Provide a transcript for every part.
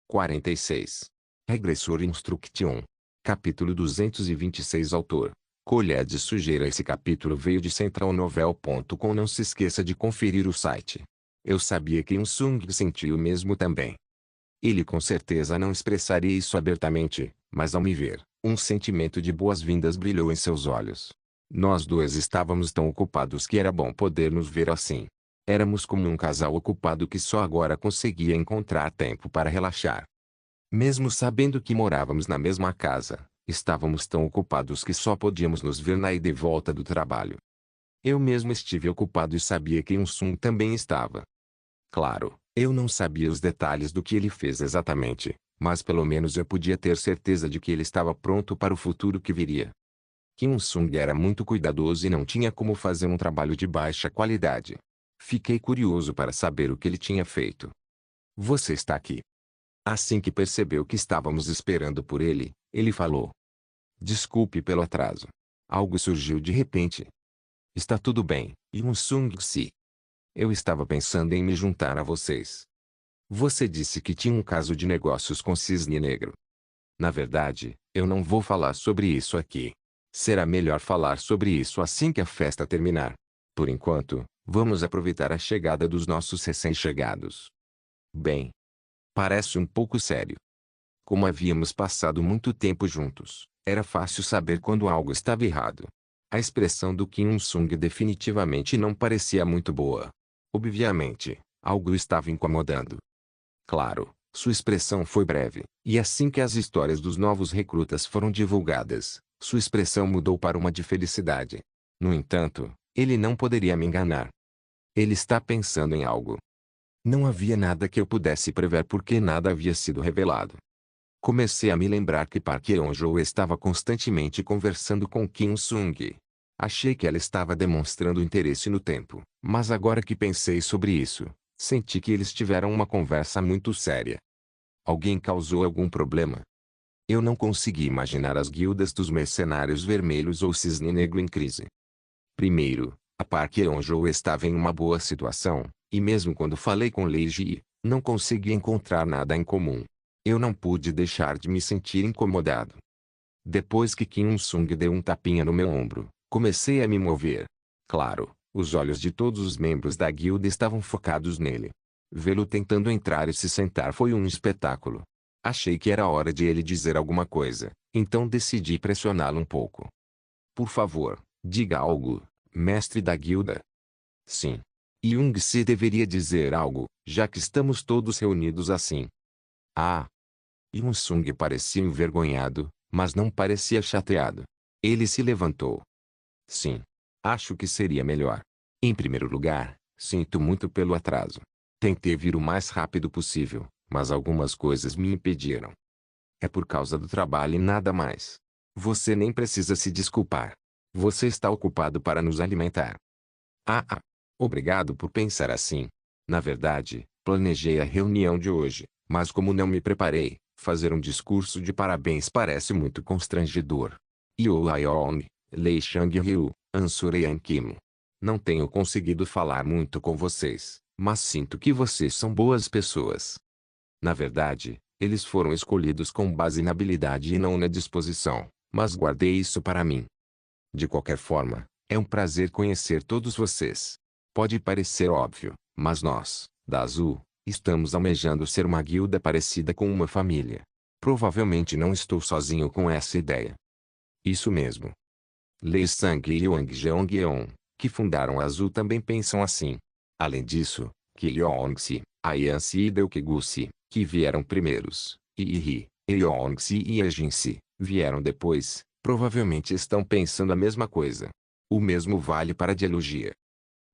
46. Regressor Instruction. Capítulo 226. Autor: Colher de Sujeira. Esse capítulo veio de centralnovel.com. Não se esqueça de conferir o site. Eu sabia que Sung sentia o mesmo também. Ele com certeza não expressaria isso abertamente, mas ao me ver, um sentimento de boas-vindas brilhou em seus olhos. Nós dois estávamos tão ocupados que era bom poder nos ver assim. Éramos como um casal ocupado que só agora conseguia encontrar tempo para relaxar. Mesmo sabendo que morávamos na mesma casa, estávamos tão ocupados que só podíamos nos ver na ida e volta do trabalho. Eu mesmo estive ocupado e sabia que Sung também estava. Claro, eu não sabia os detalhes do que ele fez exatamente, mas pelo menos eu podia ter certeza de que ele estava pronto para o futuro que viria. Kim Sung era muito cuidadoso e não tinha como fazer um trabalho de baixa qualidade. Fiquei curioso para saber o que ele tinha feito. Você está aqui. Assim que percebeu que estávamos esperando por ele, ele falou. Desculpe pelo atraso. Algo surgiu de repente. Está tudo bem, Sung-si. Eu estava pensando em me juntar a vocês. Você disse que tinha um caso de negócios com Cisne Negro. Na verdade, eu não vou falar sobre isso aqui. Será melhor falar sobre isso assim que a festa terminar. Por enquanto, vamos aproveitar a chegada dos nossos recém-chegados. Bem, parece um pouco sério. Como havíamos passado muito tempo juntos, era fácil saber quando algo estava errado. A expressão do Kim Sung definitivamente não parecia muito boa. Obviamente, algo estava incomodando. Claro, sua expressão foi breve, e assim que as histórias dos novos recrutas foram divulgadas, sua expressão mudou para uma de felicidade. No entanto, ele não poderia me enganar. Ele está pensando em algo. Não havia nada que eu pudesse prever porque nada havia sido revelado. Comecei a me lembrar que Park Yeon-jo estava constantemente conversando com Kim Sung. Achei que ela estava demonstrando interesse no tempo, mas agora que pensei sobre isso, senti que eles tiveram uma conversa muito séria. Alguém causou algum problema? Eu não consegui imaginar as guildas dos Mercenários Vermelhos ou Cisne Negro em crise. Primeiro, a Park Yeon-jo estava em uma boa situação, e mesmo quando falei com Lei Ji, não consegui encontrar nada em comum. Eu não pude deixar de me sentir incomodado. Depois que Kim Sung deu um tapinha no meu ombro, comecei a me mover. Claro, os olhos de todos os membros da guilda estavam focados nele. Vê-lo tentando entrar e se sentar foi um espetáculo. Achei que era hora de ele dizer alguma coisa, então decidi pressioná-lo um pouco. Por favor, diga algo, mestre da guilda. Sim. Young-se deveria dizer algo, já que estamos todos reunidos assim. Ah! Sung parecia envergonhado, mas não parecia chateado. Ele se levantou. Sim. Acho que seria melhor. Em primeiro lugar, sinto muito pelo atraso. Tentei vir o mais rápido possível, mas algumas coisas me impediram. É por causa do trabalho e nada mais. Você nem precisa se desculpar. Você está ocupado para nos alimentar. Obrigado por pensar assim. Na verdade, planejei a reunião de hoje, mas como não me preparei, fazer um discurso de parabéns parece muito constrangedor. Yoo Ayeon, Lei Chang-ryu, Ansureyan Kim. Não tenho conseguido falar muito com vocês, mas sinto que vocês são boas pessoas. Na verdade, eles foram escolhidos com base na habilidade e não na disposição, mas guardei isso para mim. De qualquer forma, é um prazer conhecer todos vocês. Pode parecer óbvio, mas nós, da Azul, estamos almejando ser uma guilda parecida com uma família. Provavelmente não estou sozinho com essa ideia. Isso mesmo. Lei Sang e Young Jeongyeon, que fundaram a Azul também pensam assim. Além disso, Ki Yeong-si, Ayan-si e Deukegu-si, que vieram primeiros, e Iri, Yeong-si e Yejin-si, vieram depois, provavelmente estão pensando a mesma coisa. O mesmo vale para a Dialogia.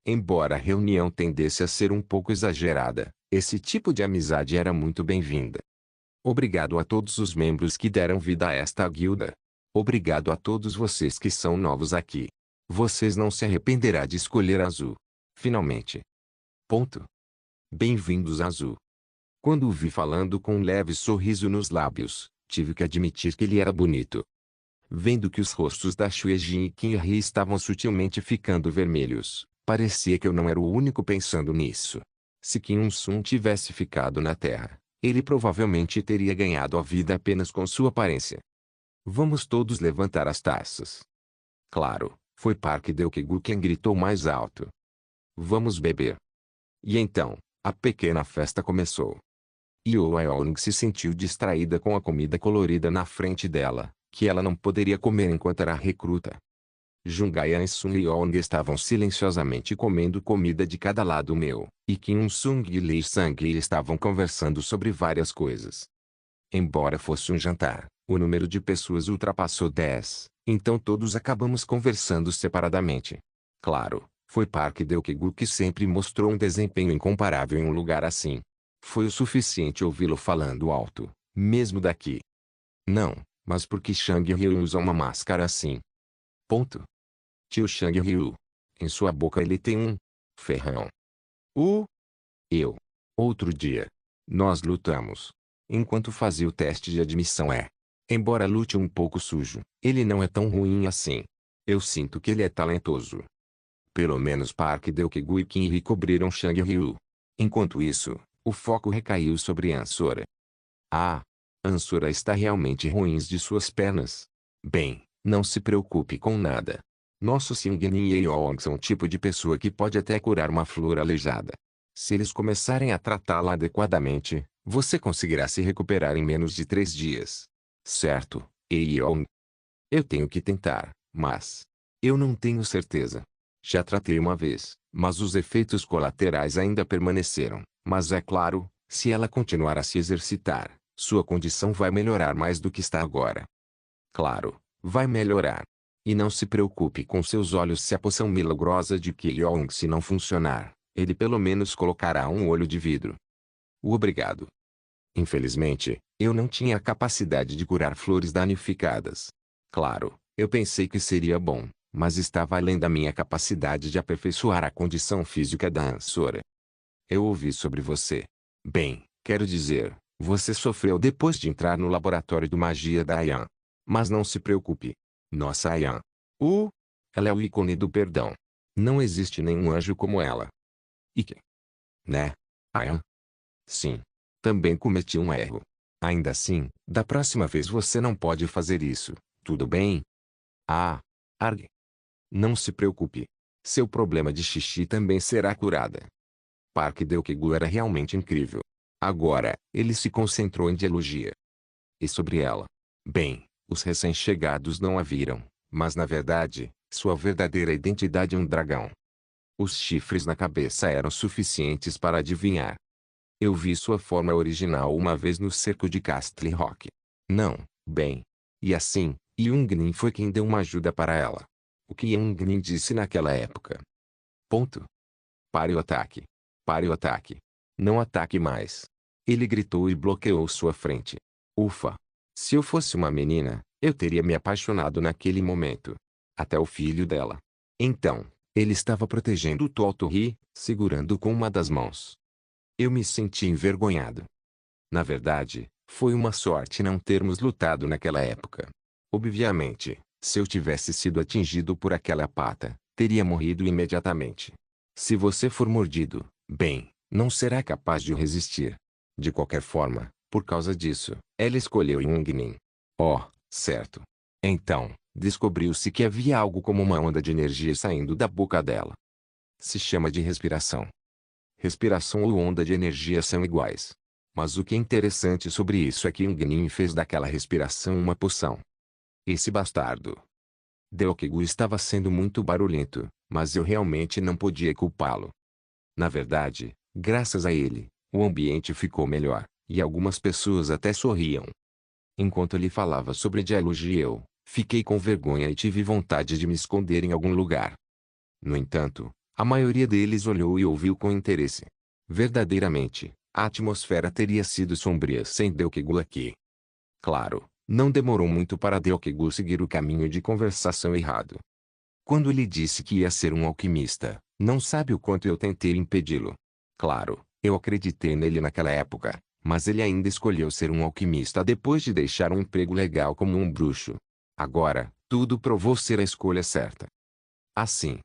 Embora a reunião tendesse a ser um pouco exagerada, esse tipo de amizade era muito bem-vinda. Obrigado a todos os membros que deram vida a esta guilda. Obrigado a todos vocês que são novos aqui. Vocês não se arrependerá de escolher Azul. Finalmente. Ponto. Bem-vindos a Azul. Quando o vi falando com um leve sorriso nos lábios, tive que admitir que ele era bonito. Vendo que os rostos da Xuejin e Kim Hee estavam sutilmente ficando vermelhos, parecia que eu não era o único pensando nisso. Se Kim Sung tivesse ficado na Terra, ele provavelmente teria ganhado a vida apenas com sua aparência. Vamos todos levantar as taças. Claro, foi Park Deok-gu quem gritou mais alto. Vamos beber. E então, a pequena festa começou. Yoo Aeong se sentiu distraída com a comida colorida na frente dela, que ela não poderia comer enquanto era recruta. Jungayan e Sun Yeong estavam silenciosamente comendo comida de cada lado meu, e Kim Sung e Lee Sang estavam conversando sobre várias coisas. Embora fosse um jantar, o número de pessoas ultrapassou 10, então todos acabamos conversando separadamente. Claro, foi Park Deok-gu que sempre mostrou um desempenho incomparável em um lugar assim. Foi o suficiente ouvi-lo falando alto, mesmo daqui. Não, mas por que Shang-Ryu usa uma máscara assim? Ponto. Tio Shang-Ryu. Em sua boca ele tem um ferrão. Eu. Outro dia. Nós lutamos. Enquanto fazia o teste de admissão embora lute um pouco sujo, ele não é tão ruim assim. Eu sinto que ele é talentoso. Pelo menos Park Deok-gu e Kim Hee cobriram Shang-Ryu. Enquanto isso, o foco recaiu sobre Ansora. Ah! Ansora está realmente ruim de suas pernas. Bem, não se preocupe com nada. Nosso Seungnin e Yeong são o tipo de pessoa que pode até curar uma flor aleijada. Se eles começarem a tratá-la adequadamente, você conseguirá se recuperar em menos de 3 dias. Certo, Yeong? Eu tenho que tentar, mas eu não tenho certeza. Já tratei uma vez, mas os efeitos colaterais ainda permaneceram. Mas é claro, se ela continuar a se exercitar, sua condição vai melhorar mais do que está agora. Claro, vai melhorar. E não se preocupe com seus olhos se a poção milagrosa de Yeong se não funcionar, ele pelo menos colocará um olho de vidro. Obrigado. Infelizmente, eu não tinha a capacidade de curar flores danificadas. Claro, eu pensei que seria bom, mas estava além da minha capacidade de aperfeiçoar a condição física da Ansora. Eu ouvi sobre você. Bem, quero dizer, você sofreu depois de entrar no laboratório de magia da Ayan. Mas não se preocupe. Nossa Ayan. Ela é o ícone do perdão. Não existe nenhum anjo como ela. E que? Né? Ayan? Sim. Também cometi um erro. Ainda assim, da próxima vez você não pode fazer isso, tudo bem? Arg. Não se preocupe. Seu problema de xixi também será curado. Park Deok-gu era realmente incrível. Agora, ele se concentrou em elogia. E sobre ela? Bem, os recém-chegados não a viram, mas na verdade, sua verdadeira identidade é um dragão. Os chifres na cabeça eram suficientes para adivinhar. Eu vi sua forma original uma vez no cerco de Castle Rock. Não, bem. E assim, Youngnin foi quem deu uma ajuda para ela. O que Youngnin disse naquela época? Ponto. Pare o ataque. Pare o ataque. Não ataque mais. Ele gritou e bloqueou sua frente. Ufa. Se eu fosse uma menina, eu teria me apaixonado naquele momento. Até o filho dela. Então, ele estava protegendo o Tottori, segurando com uma das mãos. Eu me senti envergonhado. Na verdade, foi uma sorte não termos lutado naquela época. Obviamente, se eu tivesse sido atingido por aquela pata, teria morrido imediatamente. Se você for mordido, bem, não será capaz de resistir. De qualquer forma, por causa disso, ela escolheu Youngnin. Certo. Então, descobriu-se que havia algo como uma onda de energia saindo da boca dela. Se chama de respiração. Respiração ou onda de energia são iguais. Mas o que é interessante sobre isso é que Youngnin fez daquela respiração uma poção. Esse bastardo. Deok-gu estava sendo muito barulhento, mas eu realmente não podia culpá-lo. Na verdade, graças a ele, o ambiente ficou melhor, e algumas pessoas até sorriam. Enquanto ele falava sobre diálogo eu fiquei com vergonha e tive vontade de me esconder em algum lugar. No entanto, a maioria deles olhou e ouviu com interesse. Verdadeiramente, a atmosfera teria sido sombria sem Deok-gu aqui. Claro, não demorou muito para Deok-gu seguir o caminho de conversação errado. Quando ele disse que ia ser um alquimista, não sabe o quanto eu tentei impedi-lo. Claro, eu acreditei nele naquela época, mas ele ainda escolheu ser um alquimista depois de deixar um emprego legal como um bruxo. Agora, tudo provou ser a escolha certa. Assim.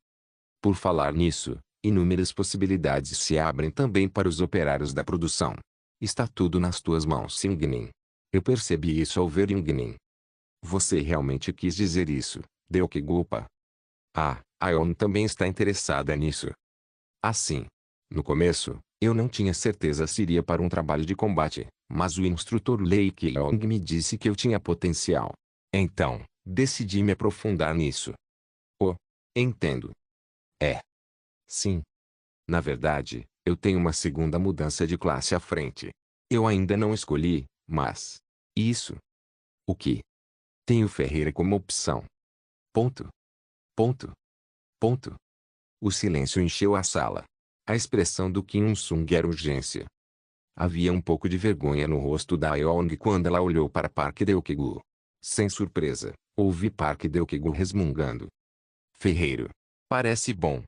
Por falar nisso, inúmeras possibilidades se abrem também para os operários da produção. Está tudo nas tuas mãos, Yingnin. Eu percebi isso ao ver Yingnin. Você realmente quis dizer isso, Deokigupa? Ah, a Eon também está interessada nisso. Assim. No começo, eu não tinha certeza se iria para um trabalho de combate, mas o instrutor Lei Kyong me disse que eu tinha potencial. Então, decidi me aprofundar nisso. Oh, entendo. É. Sim. Na verdade, eu tenho uma segunda mudança de classe à frente. Eu ainda não escolhi, mas... Isso. O que? Tenho Ferreira como opção. Ponto. Ponto. Ponto. O silêncio encheu a sala. A expressão do Kim Un-sung era urgência. Havia um pouco de vergonha no rosto da Yeong quando ela olhou para Park Deok-gu. Sem surpresa, ouvi Park Deok-gu resmungando. Ferreiro. Parece bom.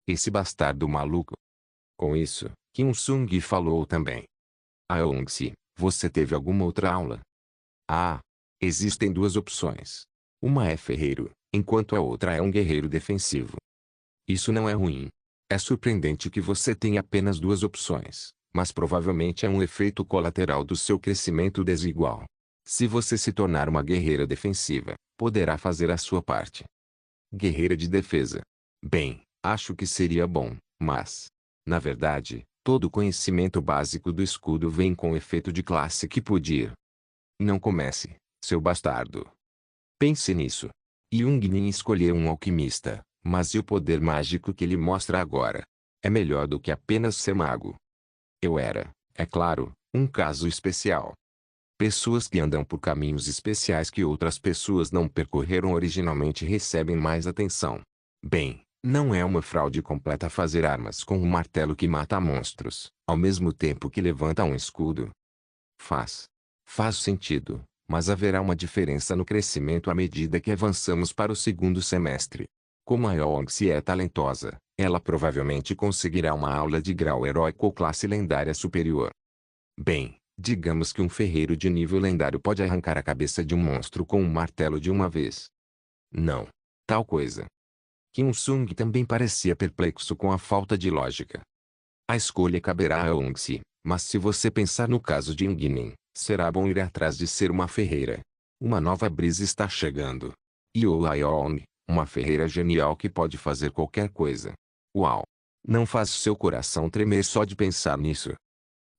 Esse bastardo maluco. Com isso, Kim Un-sung falou também. Yeong-se, você teve alguma outra aula? Ah. Existem duas opções. Uma é ferreiro, enquanto a outra é um guerreiro defensivo. Isso não é ruim. É surpreendente que você tenha apenas duas opções, mas provavelmente é um efeito colateral do seu crescimento desigual. Se você se tornar uma guerreira defensiva, poderá fazer a sua parte. Guerreira de defesa. Bem, acho que seria bom, mas... Na verdade, todo o conhecimento básico do escudo vem com o efeito de classe que podia. Não comece, seu bastardo. Pense nisso. Jung-Nin escolheu um alquimista, mas e o poder mágico que ele mostra agora? É melhor do que apenas ser mago. Eu era, é claro, um caso especial. Pessoas que andam por caminhos especiais que outras pessoas não percorreram originalmente recebem mais atenção. Bem, não é uma fraude completa fazer armas com um martelo que mata monstros, ao mesmo tempo que levanta um escudo. Faz sentido, mas haverá uma diferença no crescimento à medida que avançamos para o segundo semestre. Como a Yeong-se é talentosa, ela provavelmente conseguirá uma aula de grau heróico ou classe lendária superior. Bem, digamos que um ferreiro de nível lendário pode arrancar a cabeça de um monstro com um martelo de uma vez. Não. Tal coisa. Kim Un-sung também parecia perplexo com a falta de lógica. A escolha caberá a Yeong-se, mas se você pensar no caso de Ying-nin, será bom ir atrás de ser uma ferreira. Uma nova brisa está chegando. Yoo Yeong, uma ferreira genial que pode fazer qualquer coisa. Uau! Não faz seu coração tremer só de pensar nisso.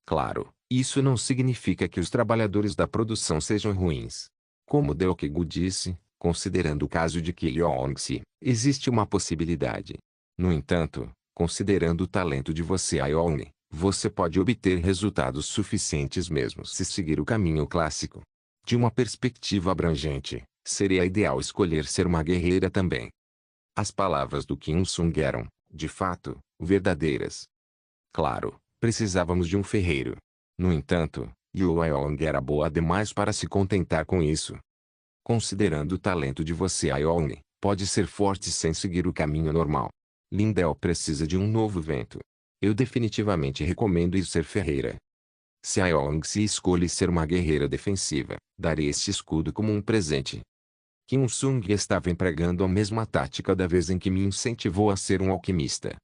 Claro, isso não significa que os trabalhadores da produção sejam ruins. Como Deok-gu disse, considerando o caso de Ki Yeong-se, existe uma possibilidade. No entanto, considerando o talento de você, Yeong, você pode obter resultados suficientes mesmo se seguir o caminho clássico. De uma perspectiva abrangente, seria ideal escolher ser uma guerreira também. As palavras do Kim Un-sung eram, de fato, verdadeiras. Claro, precisávamos de um ferreiro. No entanto, Yoo Yeong era boa demais para se contentar com isso. Considerando o talento de você, Yeong, pode ser forte sem seguir o caminho normal. Lindell precisa de um novo vento. Eu definitivamente recomendo ir ser ferreira. Se a Yeong se escolhe ser uma guerreira defensiva, darei este escudo como um presente. Kim Un-sung estava empregando a mesma tática da vez em que me incentivou a ser um alquimista.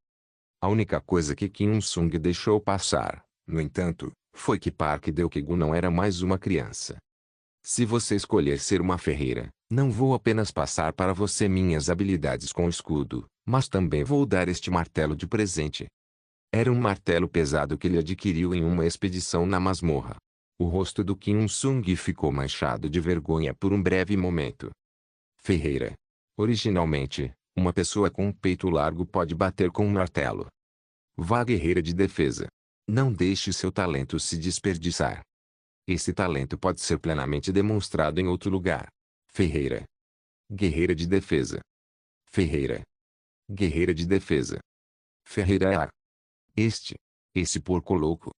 A única coisa que Kim Un-sung deixou passar, no entanto, foi que Park Deok-gu não era mais uma criança. Se você escolher ser uma ferreira, não vou apenas passar para você minhas habilidades com o escudo, mas também vou dar este martelo de presente. Era um martelo pesado que ele adquiriu em uma expedição na masmorra. O rosto do Kim Un-sung ficou manchado de vergonha por um breve momento. Ferreira. Originalmente, uma pessoa com um peito largo pode bater com um martelo. Vá guerreira de defesa. Não deixe seu talento se desperdiçar. Esse talento pode ser plenamente demonstrado em outro lugar. Ferreira. Guerreira de defesa. Ferreira. Guerreira de defesa. Ferreira. Esse porco louco.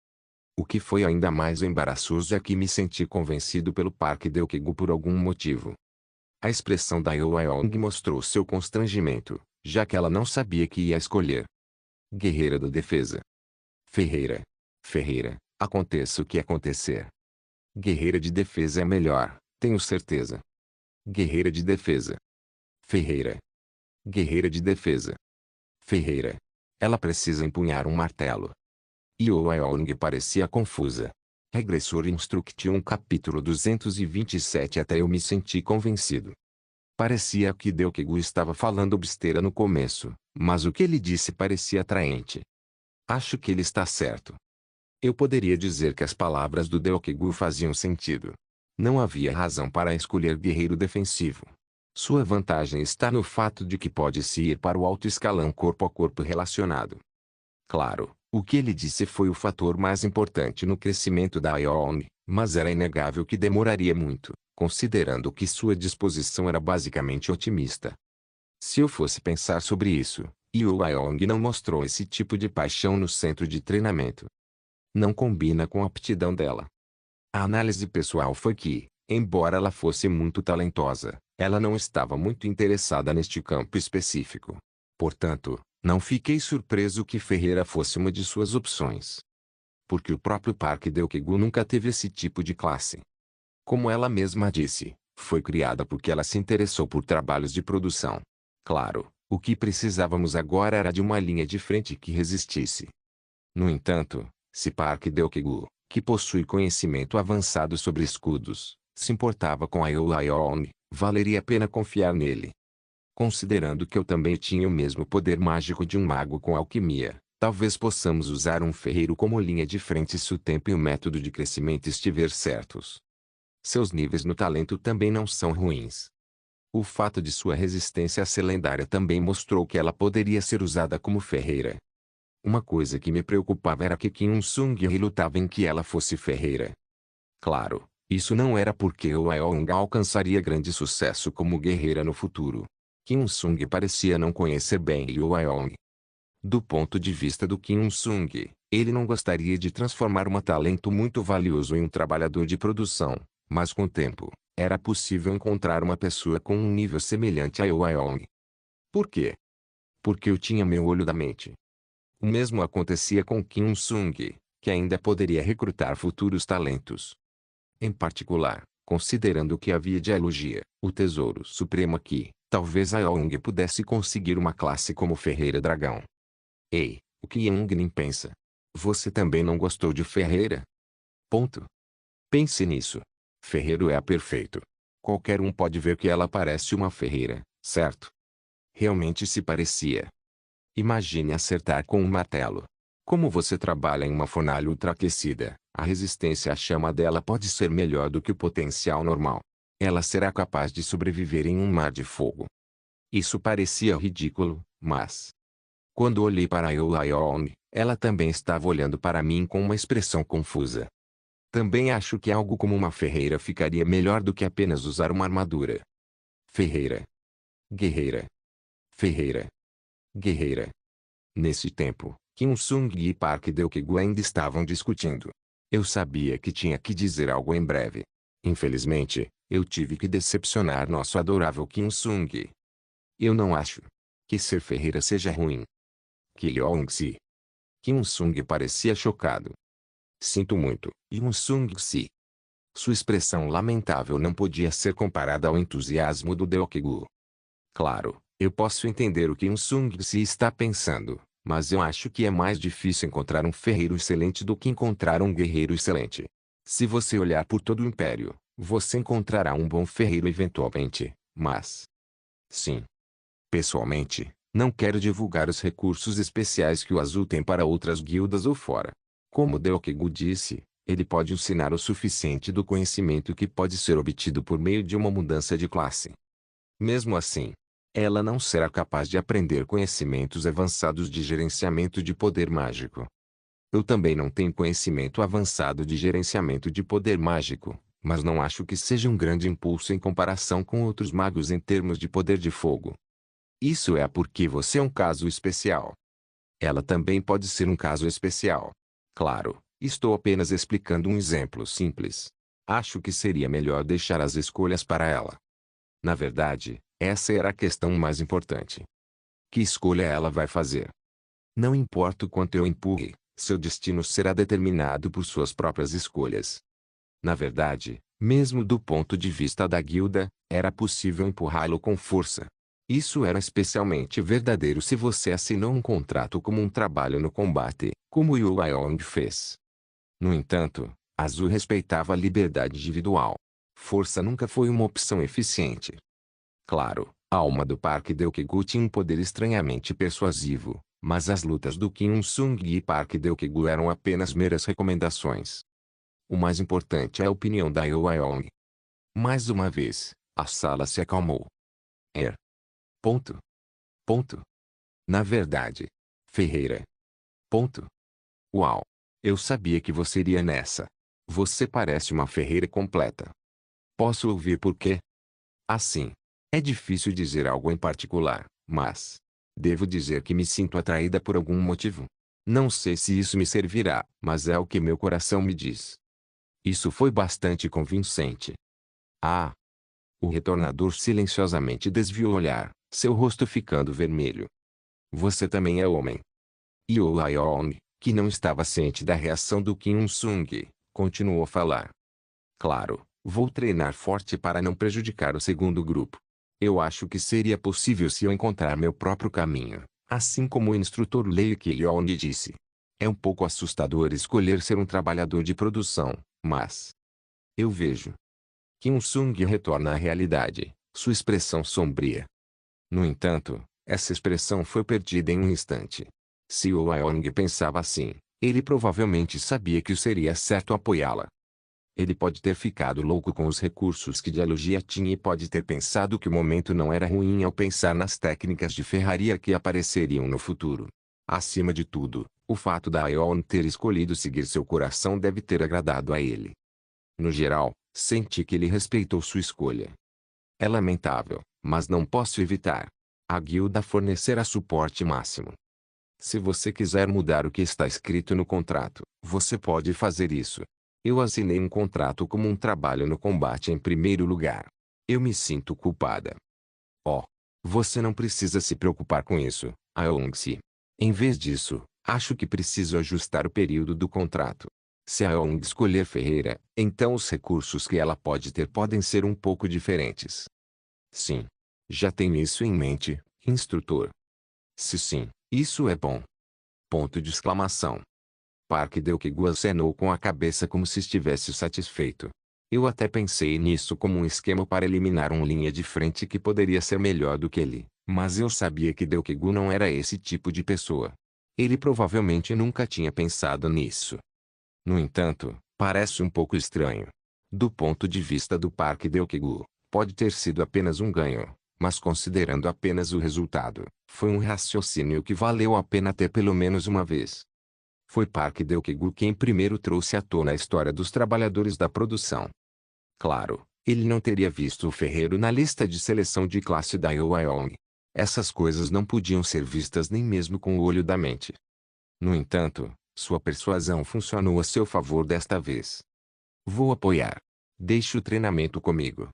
O que foi ainda mais embaraçoso é que me senti convencido pelo Park Deok-gu por algum motivo. A expressão da Yoo Yeong mostrou seu constrangimento, já que ela não sabia que ia escolher. Guerreira da defesa. Ferreira. Ferreira, aconteça o que acontecer. Guerreira de defesa é melhor, tenho certeza. Guerreira de defesa. Ferreira. Guerreira de defesa. Ferreira. Ela precisa empunhar um martelo. Yoo Yeong parecia confusa. Regressor Instruction capítulo 227. Até eu me senti convencido. Parecia que Deokigu estava falando besteira no começo, mas o que ele disse parecia atraente. Acho que ele está certo. Eu poderia dizer que as palavras do Deokigu faziam sentido. Não havia razão para escolher guerreiro defensivo. Sua vantagem está no fato de que pode-se ir para o alto escalão corpo a corpo relacionado. Claro, o que ele disse foi o fator mais importante no crescimento da Ioong, mas era inegável que demoraria muito, considerando que sua disposição era basicamente otimista. Se eu fosse pensar sobre isso, Ioong não mostrou esse tipo de paixão no centro de treinamento. Não combina com a aptidão dela. A análise pessoal foi que, embora ela fosse muito talentosa, ela não estava muito interessada neste campo específico. Portanto, não fiquei surpreso que Ferreira fosse uma de suas opções. Porque o próprio Park Deokigu nunca teve esse tipo de classe. Como ela mesma disse, foi criada porque ela se interessou por trabalhos de produção. Claro, o que precisávamos agora era de uma linha de frente que resistisse. No entanto, se Park Deokigu, que possui conhecimento avançado sobre escudos, se importava com a Ioong, valeria a pena confiar nele. Considerando que eu também tinha o mesmo poder mágico de um mago com alquimia, talvez possamos usar um ferreiro como linha de frente se o tempo e o método de crescimento estiver certos. Seus níveis no talento também não são ruins. O fato de sua resistência a ser lendária também mostrou que ela poderia ser usada como ferreira. Uma coisa que me preocupava era que Kim Sung relutava em que ela fosse ferreira. Claro, isso não era porque o Ioong alcançaria grande sucesso como guerreira no futuro. Kim Sung parecia não conhecer bem Yu Ioong. Do ponto de vista do Kim Sung, ele não gostaria de transformar um talento muito valioso em um trabalhador de produção, mas com o tempo, era possível encontrar uma pessoa com um nível semelhante a Yu Ioong. Por quê? Porque eu tinha meu olho da mente. O mesmo acontecia com Kim Sung, que ainda poderia recrutar futuros talentos. Em particular, considerando que havia de elogia, o tesouro supremo aqui, talvez a Ioong pudesse conseguir uma classe como Ferreira Dragão. Ei, o que Youngnin pensa? Você também não gostou de Ferreira? Ponto. Pense nisso. Ferreiro é a perfeito. Qualquer um pode ver que ela parece uma ferreira, certo? Realmente se parecia. Imagine acertar com um martelo. Como você trabalha em uma fornalha ultraaquecida, a resistência à chama dela pode ser melhor do que o potencial normal. Ela será capaz de sobreviver em um mar de fogo. Isso parecia ridículo, mas... Quando olhei para Ioong, ela também estava olhando para mim com uma expressão confusa. Também acho que algo como uma ferreira ficaria melhor do que apenas usar uma armadura. Ferreira. Guerreira. Ferreira. Guerreira. Nesse tempo, Kim Sung e Park Deokigu ainda estavam discutindo. Eu sabia que tinha que dizer algo em breve. Infelizmente, eu tive que decepcionar nosso adorável Kim Sung. Eu não acho que ser ferreira seja ruim. Kyong-si. Kim Sung parecia chocado. Sinto muito, Kim Sung-si. Sua expressão lamentável não podia ser comparada ao entusiasmo do Deokigu. Claro, eu posso entender o que Kim Sung-si está pensando, mas eu acho que é mais difícil encontrar um ferreiro excelente do que encontrar um guerreiro excelente. Se você olhar por todo o Império, você encontrará um bom ferreiro eventualmente, mas... Sim. Pessoalmente, não quero divulgar os recursos especiais que o Azul tem para outras guildas ou fora. Como Deokigu disse, ele pode ensinar o suficiente do conhecimento que pode ser obtido por meio de uma mudança de classe. Mesmo assim, ela não será capaz de aprender conhecimentos avançados de gerenciamento de poder mágico. Eu também não tenho conhecimento avançado de gerenciamento de poder mágico, mas não acho que seja um grande impulso em comparação com outros magos em termos de poder de fogo. Isso é porque você é um caso especial. Ela também pode ser um caso especial. Claro, estou apenas explicando um exemplo simples. Acho que seria melhor deixar as escolhas para ela. Na verdade, essa era a questão mais importante. Que escolha ela vai fazer? Não importa o quanto eu empurre, seu destino será determinado por suas próprias escolhas. Na verdade, mesmo do ponto de vista da guilda, era possível empurrá-lo com força. Isso era especialmente verdadeiro se você assinou um contrato como um trabalho no combate, como Yu Ioong fez. No entanto, Azul respeitava a liberdade individual. Força nunca foi uma opção eficiente. Claro, a alma do Park Deok-gu tinha um poder estranhamente persuasivo, mas as lutas do Kim Il-sung e Park Deok-gu eram apenas meras recomendações. O mais importante é a opinião da Yo Aeong. Mais uma vez, a sala se acalmou. Ponto. Ponto. Na verdade. Ferreira. Ponto. Uau. Eu sabia que você iria nessa. Você parece uma ferreira completa. Posso ouvir por quê? Assim. É difícil dizer algo em particular, mas devo dizer que me sinto atraída por algum motivo. Não sei se isso me servirá, mas é o que meu coração me diz. Isso foi bastante convincente. Ah! O retornador silenciosamente desviou o olhar, seu rosto ficando vermelho. Você também é homem. Yo Aeong, que não estava ciente da reação do Kim Il-sung, continuou a falar. Claro, vou treinar forte para não prejudicar o segundo grupo. Eu acho que seria possível se eu encontrar meu próprio caminho, assim como o instrutor Lee Ki-yeon disse. É um pouco assustador escolher ser um trabalhador de produção, mas eu vejo. Kim Il-sung retorna à realidade, sua expressão sombria. No entanto, essa expressão foi perdida em um instante. Se Yo Aeong pensava assim, ele provavelmente sabia que seria certo apoiá-la. Ele pode ter ficado louco com os recursos que Dialogia tinha e pode ter pensado que o momento não era ruim ao pensar nas técnicas de ferraria que apareceriam no futuro. Acima de tudo, o fato da Aeon ter escolhido seguir seu coração deve ter agradado a ele. No geral, senti que ele respeitou sua escolha. É lamentável, mas não posso evitar. A guilda fornecerá suporte máximo. Se você quiser mudar o que está escrito no contrato, você pode fazer isso. Eu assinei um contrato como um trabalho no combate em primeiro lugar. Eu me sinto culpada. Oh! Você não precisa se preocupar com isso, Aeong-se. Em vez disso, acho que preciso ajustar o período do contrato. Se a Aeong escolher Ferreira, então os recursos que ela pode ter podem ser um pouco diferentes. Sim. Já tenho isso em mente, instrutor. Se sim, isso é bom. Ponto de exclamação. Park Deok-gu acenou com a cabeça como se estivesse satisfeito. Eu até pensei nisso como um esquema para eliminar um linha de frente que poderia ser melhor do que ele, mas eu sabia que Deok-gu não era esse tipo de pessoa. Ele provavelmente nunca tinha pensado nisso. No entanto, parece um pouco estranho. Do ponto de vista do Park Deok-gu, pode ter sido apenas um ganho, mas considerando apenas o resultado, foi um raciocínio que valeu a pena ter pelo menos uma vez. Foi Park Deok-gu quem primeiro trouxe à tona a história dos trabalhadores da produção. Claro, ele não teria visto o ferreiro na lista de seleção de classe da Yo Aeong. Essas coisas não podiam ser vistas nem mesmo com o olho da mente. No entanto, sua persuasão funcionou a seu favor desta vez. Vou apoiar. Deixe o treinamento comigo.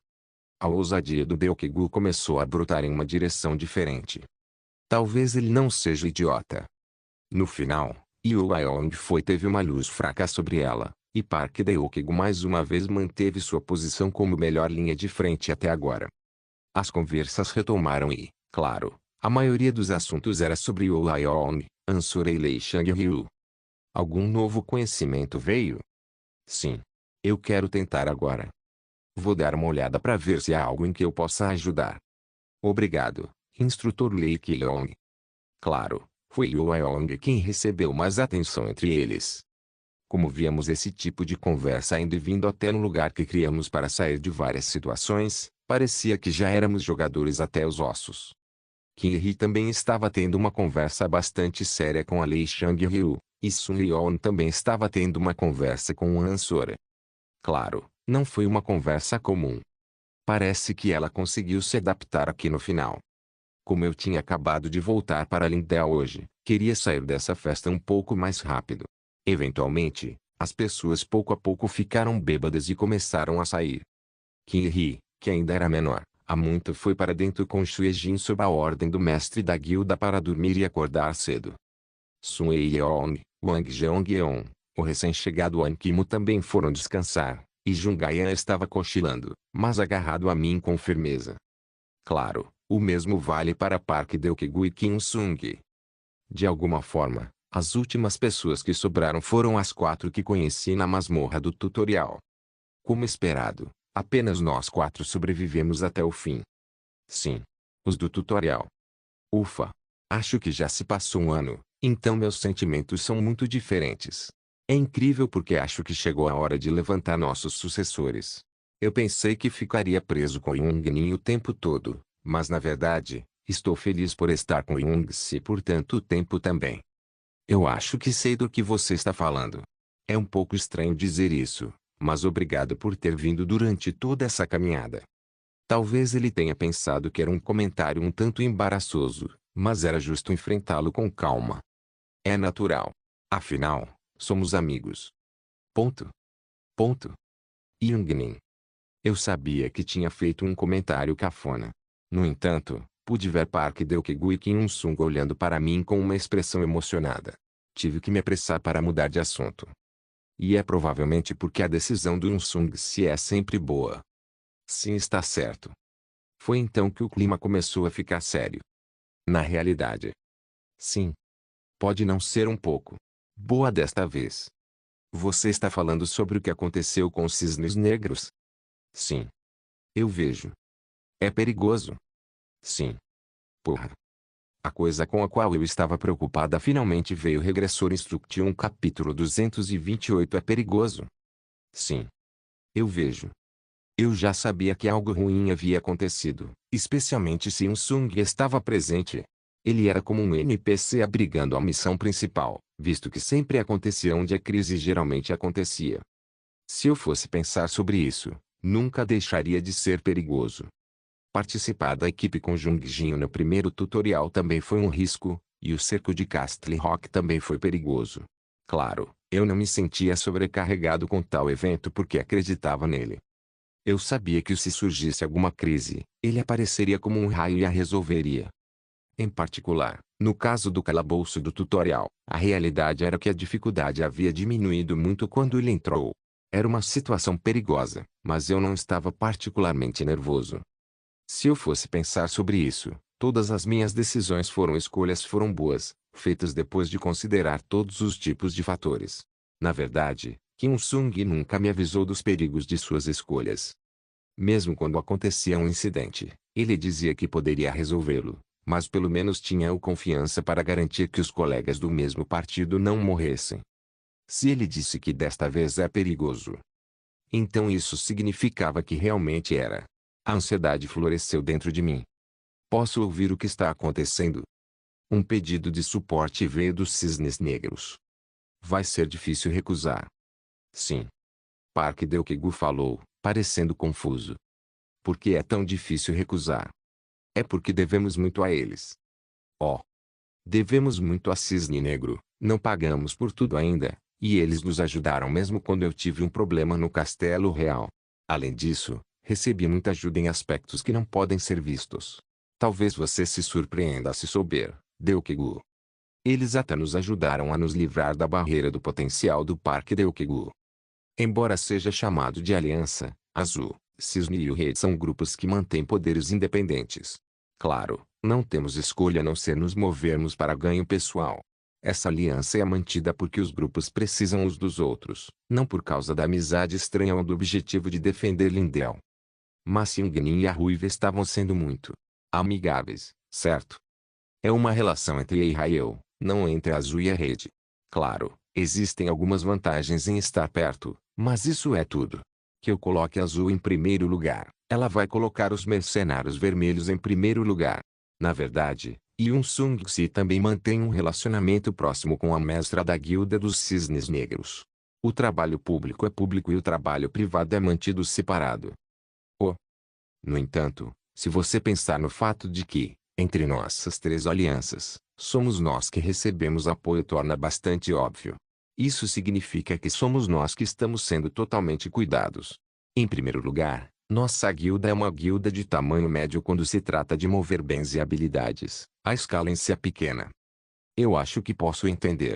A ousadia do Deok-gu começou a brotar em uma direção diferente. Talvez ele não seja idiota. No final, Yo Aeong teve uma luz fraca sobre ela, e Park Deok-gu mais uma vez manteve sua posição como melhor linha de frente até agora. As conversas retomaram e, claro, a maioria dos assuntos era sobre Yo Aeong, Ansura e Lei Shang-ryu. Algum novo conhecimento veio? Sim. Eu quero tentar agora. Vou dar uma olhada para ver se há algo em que eu possa ajudar. Obrigado, instrutor Lee Ki-yeon. Claro, foi Yo Aeong quem recebeu mais atenção entre eles. Como víamos esse tipo de conversa indo e vindo até no lugar que criamos para sair de várias situações, parecia que já éramos jogadores até os ossos. Kim Hee também estava tendo uma conversa bastante séria com a Lei Shang-ryu, e Sun Yeon também estava tendo uma conversa com o Ansora. Claro, não foi uma conversa comum. Parece que ela conseguiu se adaptar aqui no final. Como eu tinha acabado de voltar para Lindell hoje, queria sair dessa festa um pouco mais rápido. Eventualmente, as pessoas pouco a pouco ficaram bêbadas e começaram a sair. Kim Hee, que ainda era menor, há muito foi para dentro com Xue Jin sob a ordem do mestre da guilda para dormir e acordar cedo. Sun Yeong, Wang Jeongyeon, o recém-chegado An Kimo também foram descansar, e Jun Gaian estava cochilando, mas agarrado a mim com firmeza. Claro, o mesmo vale para Park Deok-gu e Kim Il-sung. De alguma forma, As últimas pessoas que sobraram foram as 4 que conheci na masmorra do tutorial. Como esperado, apenas nós 4 sobrevivemos até o fim. Sim. Os do tutorial. Ufa. Acho que já se passou um ano, então meus sentimentos são muito diferentes. É incrível porque acho que chegou a hora de levantar nossos sucessores. Eu pensei que ficaria preso com Young-Nin o tempo todo, mas na verdade, estou feliz por estar com Young-Se por tanto tempo também. Eu acho que sei do que você está falando. É um pouco estranho dizer isso, mas obrigado por ter vindo durante toda essa caminhada. Talvez ele tenha pensado que era um comentário um tanto embaraçoso, mas era justo enfrentá-lo com calma. É natural. Afinal, somos amigos. Ponto. Ponto. Young-Nin. Eu sabia que tinha feito um comentário cafona. No entanto, pude ver Park Deok-gu e Kim Un-sung olhando para mim com uma expressão emocionada. Tive que me apressar para mudar de assunto. E é provavelmente porque a decisão do Un-sung se é sempre boa. Sim, está certo. Foi então que o clima começou a ficar sério. Na realidade. Sim. Pode não ser um pouco boa desta vez. Você está falando sobre o que aconteceu com os cisnes negros? Sim. Eu vejo. É perigoso. Sim. Porra. A coisa com a qual eu estava preocupada finalmente veio. Regressor Instruction capítulo 228 é perigoso. Sim. Eu vejo. Eu já sabia que algo ruim havia acontecido, especialmente se Un-sung estava presente. Ele era como um NPC abrigando a missão principal, visto que sempre acontecia onde a crise geralmente acontecia. Se eu fosse pensar sobre isso, nunca deixaria de ser perigoso. Participar da equipe com Jung-Jin no primeiro tutorial também foi um risco, e o cerco de Castle Rock também foi perigoso. Claro, eu não me sentia sobrecarregado com tal evento porque acreditava nele. Eu sabia que se surgisse alguma crise, ele apareceria como um raio e a resolveria. Em particular, no caso do calabouço do tutorial, a realidade era que a dificuldade havia diminuído muito quando ele entrou. Era uma situação perigosa, mas eu não estava particularmente nervoso. Se eu fosse pensar sobre isso, todas as minhas decisões foram boas, feitas depois de considerar todos os tipos de fatores. Na verdade, Kim Un-sung nunca me avisou dos perigos de suas escolhas. Mesmo quando acontecia um incidente, ele dizia que poderia resolvê-lo, mas pelo menos tinha a confiança para garantir que os colegas do mesmo partido não morressem. Se ele disse que desta vez é perigoso, então isso significava que realmente era. A ansiedade floresceu dentro de mim. Posso ouvir o que está acontecendo? Um pedido de suporte veio dos cisnes negros. Vai ser difícil recusar. Sim. Park Deok-gu falou, parecendo confuso. Por que é tão difícil recusar? É porque devemos muito a eles. Oh. Devemos muito a Cisne Negro, não pagamos por tudo ainda, e eles nos ajudaram mesmo quando eu tive um problema no Castelo Real. Além disso, recebi muita ajuda em aspectos que não podem ser vistos. Talvez você se surpreenda se souber, Deok-gu. Eles até nos ajudaram a nos livrar da barreira do potencial do Parque Deok-gu. Embora seja chamado de Aliança, Azul, Cisne e o Rei são grupos que mantêm poderes independentes. Claro, não temos escolha a não ser nos movermos para ganho pessoal. Essa aliança é mantida porque os grupos precisam uns dos outros, não por causa da amizade estranha ou do objetivo de defender Lindell. Mas Young-Nin e a Ruiva estavam sendo muito amigáveis, certo? É uma relação entre Eira e eu, não entre a Azul e a Rede. Claro, existem algumas vantagens em estar perto, mas isso é tudo. Que eu coloque a Azul em primeiro lugar, ela vai colocar os mercenários vermelhos em primeiro lugar. Na verdade, Yoon-sung-si também mantém um relacionamento próximo com a mestra da Guilda dos Cisnes Negros. O trabalho público é público e o trabalho privado é mantido separado. No entanto, se você pensar no fato de que, entre nossas 3 alianças, somos nós que recebemos apoio torna bastante óbvio. Isso significa que somos nós que estamos sendo totalmente cuidados. Em primeiro lugar, nossa guilda é uma guilda de tamanho médio quando se trata de mover bens e habilidades. A escala em si é pequena. Eu acho que posso entender.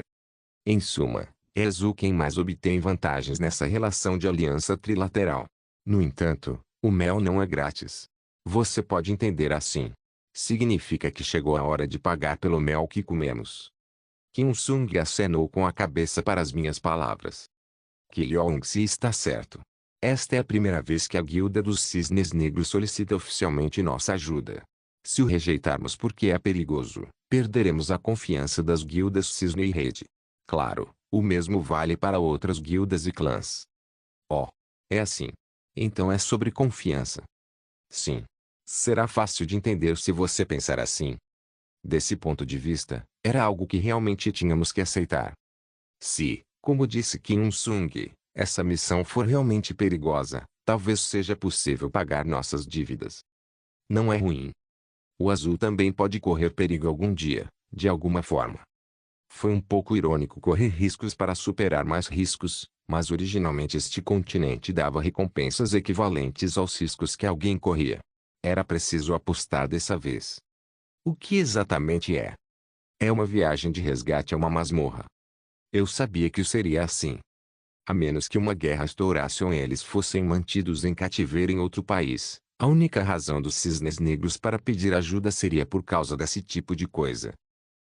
Em suma, é Azul quem mais obtém vantagens nessa relação de aliança trilateral. No entanto, o mel não é grátis. Você pode entender assim. Significa que chegou a hora de pagar pelo mel que comemos. Kim Sung acenou com a cabeça para as minhas palavras. Kim Yong-se está certo. Esta é a primeira vez que a Guilda dos Cisnes Negros solicita oficialmente nossa ajuda. Se o rejeitarmos porque é perigoso, perderemos a confiança das guildas Cisne e Rede. Claro, o mesmo vale para outras guildas e clãs. Oh, é assim. Então é sobre confiança. Sim. Será fácil de entender se você pensar assim. Desse ponto de vista, era algo que realmente tínhamos que aceitar. Se, como disse Kim Sung, essa missão for realmente perigosa, talvez seja possível pagar nossas dívidas. Não é ruim. O azul também pode correr perigo algum dia, de alguma forma. Foi um pouco irônico correr riscos para superar mais riscos, mas originalmente este continente dava recompensas equivalentes aos riscos que alguém corria. Era preciso apostar dessa vez. O que exatamente é? É uma viagem de resgate a uma masmorra. Eu sabia que seria assim. A menos que uma guerra estourasse ou eles fossem mantidos em cativeiro em outro país, a única razão dos cisnes negros para pedir ajuda seria por causa desse tipo de coisa.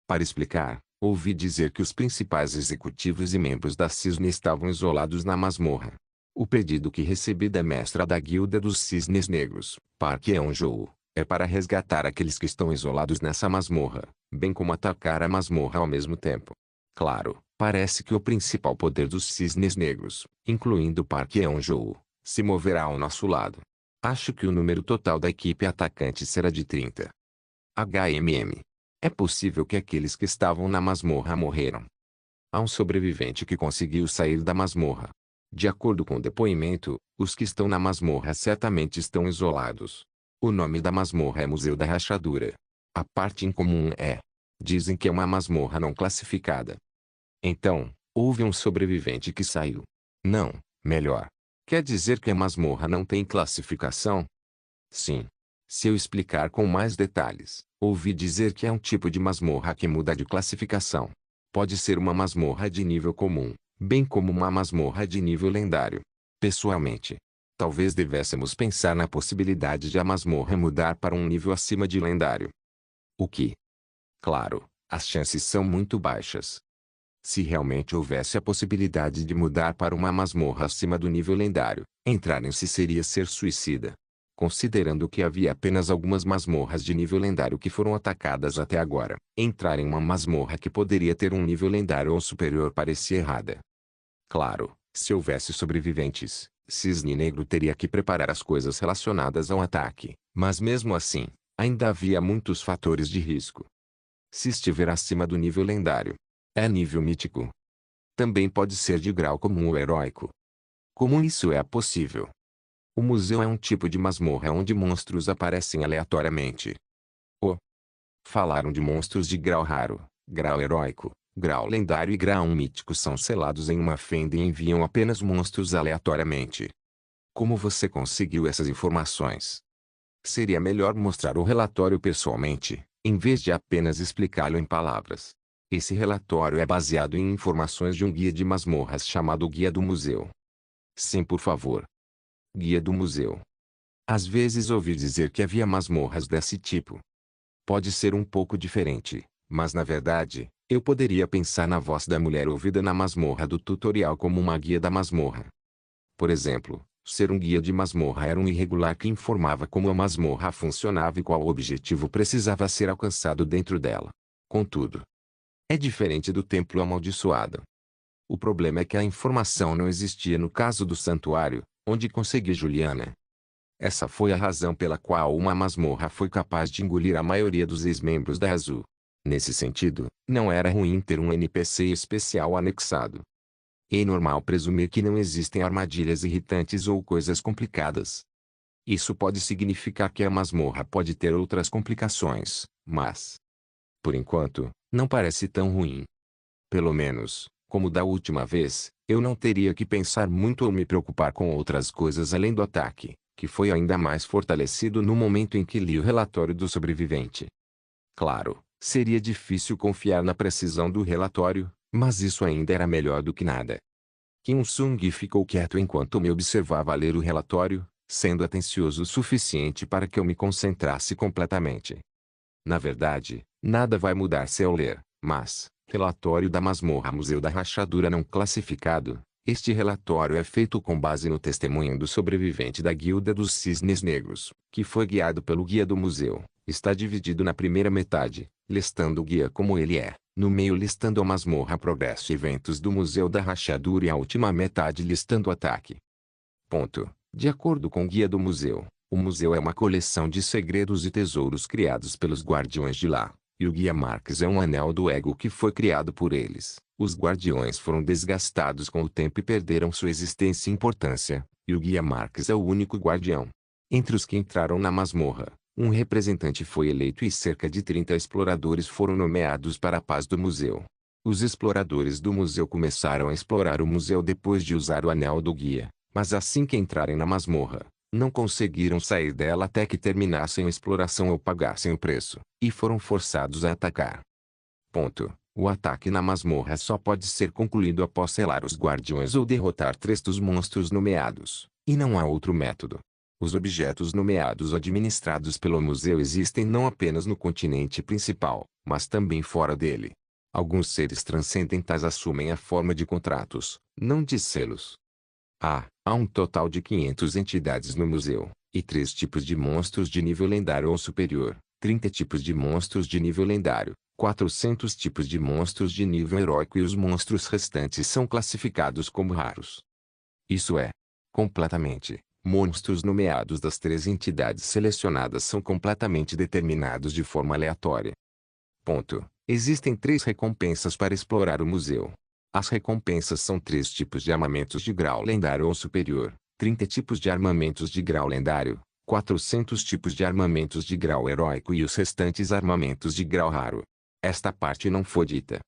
Para explicar, ouvi dizer que os principais executivos e membros da Cisne estavam isolados na masmorra. O pedido que recebi da mestra da Guilda dos Cisnes Negros, Park Eun-joo, é para resgatar aqueles que estão isolados nessa masmorra, bem como atacar a masmorra ao mesmo tempo. Claro, parece que o principal poder dos Cisnes Negros, incluindo Park Eun-joo, se moverá ao nosso lado. Acho que o número total da equipe atacante será de 30. É possível que aqueles que estavam na masmorra morreram. Há um sobrevivente que conseguiu sair da masmorra. De acordo com o depoimento, os que estão na masmorra certamente estão isolados. O nome da masmorra é Museu da Rachadura. A parte incomum é: dizem que é uma masmorra não classificada. Então, houve um sobrevivente que saiu. Não, melhor. Quer dizer que a masmorra não tem classificação? Sim. Se eu explicar com mais detalhes, ouvi dizer que é um tipo de masmorra que muda de classificação. Pode ser uma masmorra de nível comum, bem como uma masmorra de nível lendário. Pessoalmente, talvez devêssemos pensar na possibilidade de a masmorra mudar para um nível acima de lendário. O que? Claro, as chances são muito baixas. Se realmente houvesse a possibilidade de mudar para uma masmorra acima do nível lendário, entrar em si seria ser suicida. Considerando que havia apenas algumas masmorras de nível lendário que foram atacadas até agora, entrar em uma masmorra que poderia ter um nível lendário ou superior parecia errada. Claro, se houvesse sobreviventes, Cisne Negro teria que preparar as coisas relacionadas ao ataque, mas mesmo assim, ainda havia muitos fatores de risco. Se estiver acima do nível lendário, é nível mítico. Também pode ser de grau comum ou heróico. Como isso é possível? O museu é um tipo de masmorra onde monstros aparecem aleatoriamente. Falaram de monstros de grau raro, grau heróico, grau lendário e grau mítico são selados em uma fenda e enviam apenas monstros aleatoriamente. Como você conseguiu essas informações? Seria melhor mostrar o relatório pessoalmente, em vez de apenas explicá-lo em palavras. Esse relatório é baseado em informações de um guia de masmorras chamado Guia do Museu. Sim, por favor. Guia do Museu. Às vezes ouvi dizer que havia masmorras desse tipo. Pode ser um pouco diferente, mas na verdade, eu poderia pensar na voz da mulher ouvida na masmorra do tutorial como uma guia da masmorra. Por exemplo, ser um guia de masmorra era um irregular que informava como a masmorra funcionava e qual objetivo precisava ser alcançado dentro dela. Contudo, é diferente do templo amaldiçoado. O problema é que a informação não existia no caso do santuário, onde consegui Juliana. Essa foi a razão pela qual uma masmorra foi capaz de engolir a maioria dos ex-membros da Azul. Nesse sentido, não era ruim ter um NPC especial anexado. É normal presumir que não existem armadilhas irritantes ou coisas complicadas. Isso pode significar que a masmorra pode ter outras complicações, mas, por enquanto, não parece tão ruim. Pelo menos, como da última vez, eu não teria que pensar muito ou me preocupar com outras coisas além do ataque, que foi ainda mais fortalecido no momento em que li o relatório do sobrevivente. Claro, seria difícil confiar na precisão do relatório, mas isso ainda era melhor do que nada. Kim Sung ficou quieto enquanto me observava ler o relatório, sendo atencioso o suficiente para que eu me concentrasse completamente. Na verdade, nada vai mudar se eu ler, mas, Relatório da masmorra Museu da Rachadura não classificado. Este relatório é feito com base no testemunho do sobrevivente da Guilda dos Cisnes Negros, que foi guiado pelo guia do museu. Está dividido na primeira metade, listando o guia como ele é, no meio listando a masmorra progresso e eventos do Museu da Rachadura e a última metade listando o ataque. Ponto. De acordo com o guia do museu, o museu é uma coleção de segredos e tesouros criados pelos guardiões de lá, e o guia Marques é um anel do ego que foi criado por eles. Os guardiões foram desgastados com o tempo e perderam sua existência e importância, e o guia Marques é o único guardião. Entre os que entraram na masmorra, um representante foi eleito e cerca de 30 exploradores foram nomeados para a paz do museu. Os exploradores do museu começaram a explorar o museu depois de usar o anel do guia, mas assim que entrarem na masmorra, não conseguiram sair dela até que terminassem a exploração ou pagassem o preço, e foram forçados a atacar. Ponto. O ataque na masmorra só pode ser concluído após selar os guardiões ou derrotar 3 dos monstros nomeados, e não há outro método. Os objetos nomeados ou administrados pelo museu existem não apenas no continente principal, mas também fora dele. Alguns seres transcendentais assumem a forma de contratos, não de selos. Há um total de 500 entidades no museu, e 3 tipos de monstros de nível lendário ou superior, 30 tipos de monstros de nível lendário, 400 tipos de monstros de nível heróico e os monstros restantes são classificados como raros. Isso é, completamente, monstros nomeados das 3 entidades selecionadas são completamente determinados de forma aleatória. Ponto. Existem 3 recompensas para explorar o museu. As recompensas são 3 tipos de armamentos de grau lendário ou superior, 30 tipos de armamentos de grau lendário, 400 tipos de armamentos de grau heróico e os restantes armamentos de grau raro. Esta parte não foi dita.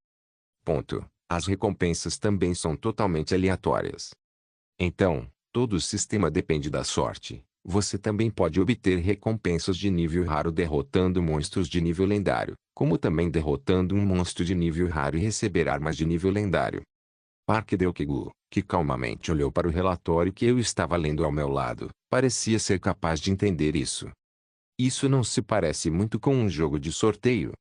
Ponto. As recompensas também são totalmente aleatórias. Então, todo o sistema depende da sorte. Você também pode obter recompensas de nível raro derrotando monstros de nível lendário, como também derrotando um monstro de nível raro e receber armas de nível lendário. Park Deokigu, que calmamente olhou para o relatório que eu estava lendo ao meu lado, parecia ser capaz de entender isso. Isso não se parece muito com um jogo de sorteio.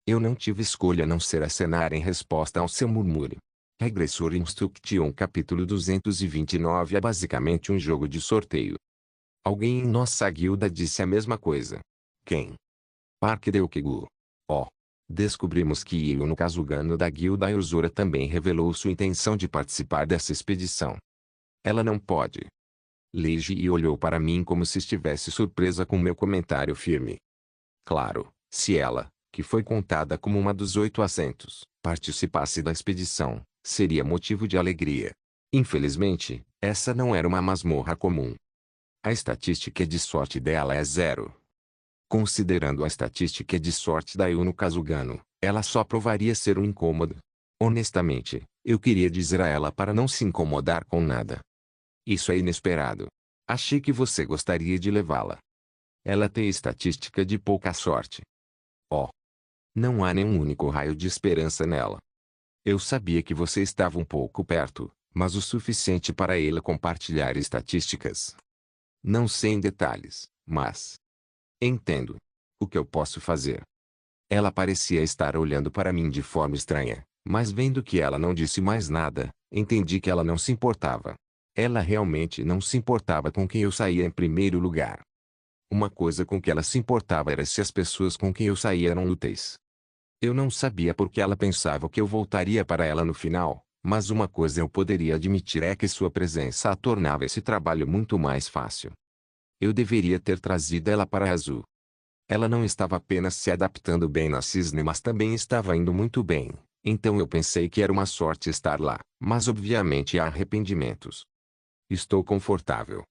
Eu não tive escolha a não ser acenar em resposta ao seu murmúrio. Regressor Instruction capítulo 229 é basicamente um jogo de sorteio. Alguém em nossa guilda disse a mesma coisa. Quem? Park Deokigu. Oh. Descobrimos que Yuno Kazugano da guilda Ayuzura também revelou sua intenção de participar dessa expedição. Ela não pode. Leiji olhou para mim como se estivesse surpresa com meu comentário firme. Claro, se ela, que foi contada como uma dos 8 assentos, participasse da expedição, seria motivo de alegria. Infelizmente, essa não era uma masmorra comum. A estatística de sorte dela é 0. Considerando a estatística de sorte da Yuno Kazugano, ela só provaria ser um incômodo. Honestamente, eu queria dizer a ela para não se incomodar com nada. Isso é inesperado. Achei que você gostaria de levá-la. Ela tem estatística de pouca sorte. Oh. Não há nenhum único raio de esperança nela. Eu sabia que você estava um pouco perto, mas o suficiente para ela compartilhar estatísticas. Não sei em detalhes, mas... entendo. O que eu posso fazer? Ela parecia estar olhando para mim de forma estranha, mas vendo que ela não disse mais nada, entendi que ela não se importava. Ela realmente não se importava com quem eu saía em primeiro lugar. Uma coisa com que ela se importava era se as pessoas com quem eu saía eram úteis. Eu não sabia por que ela pensava que eu voltaria para ela no final, mas uma coisa eu poderia admitir é que sua presença a tornava esse trabalho muito mais fácil. Eu deveria ter trazido ela para Azul. Ela não estava apenas se adaptando bem na Cisne, mas também estava indo muito bem, então eu pensei que era uma sorte estar lá, mas obviamente há arrependimentos. Estou confortável.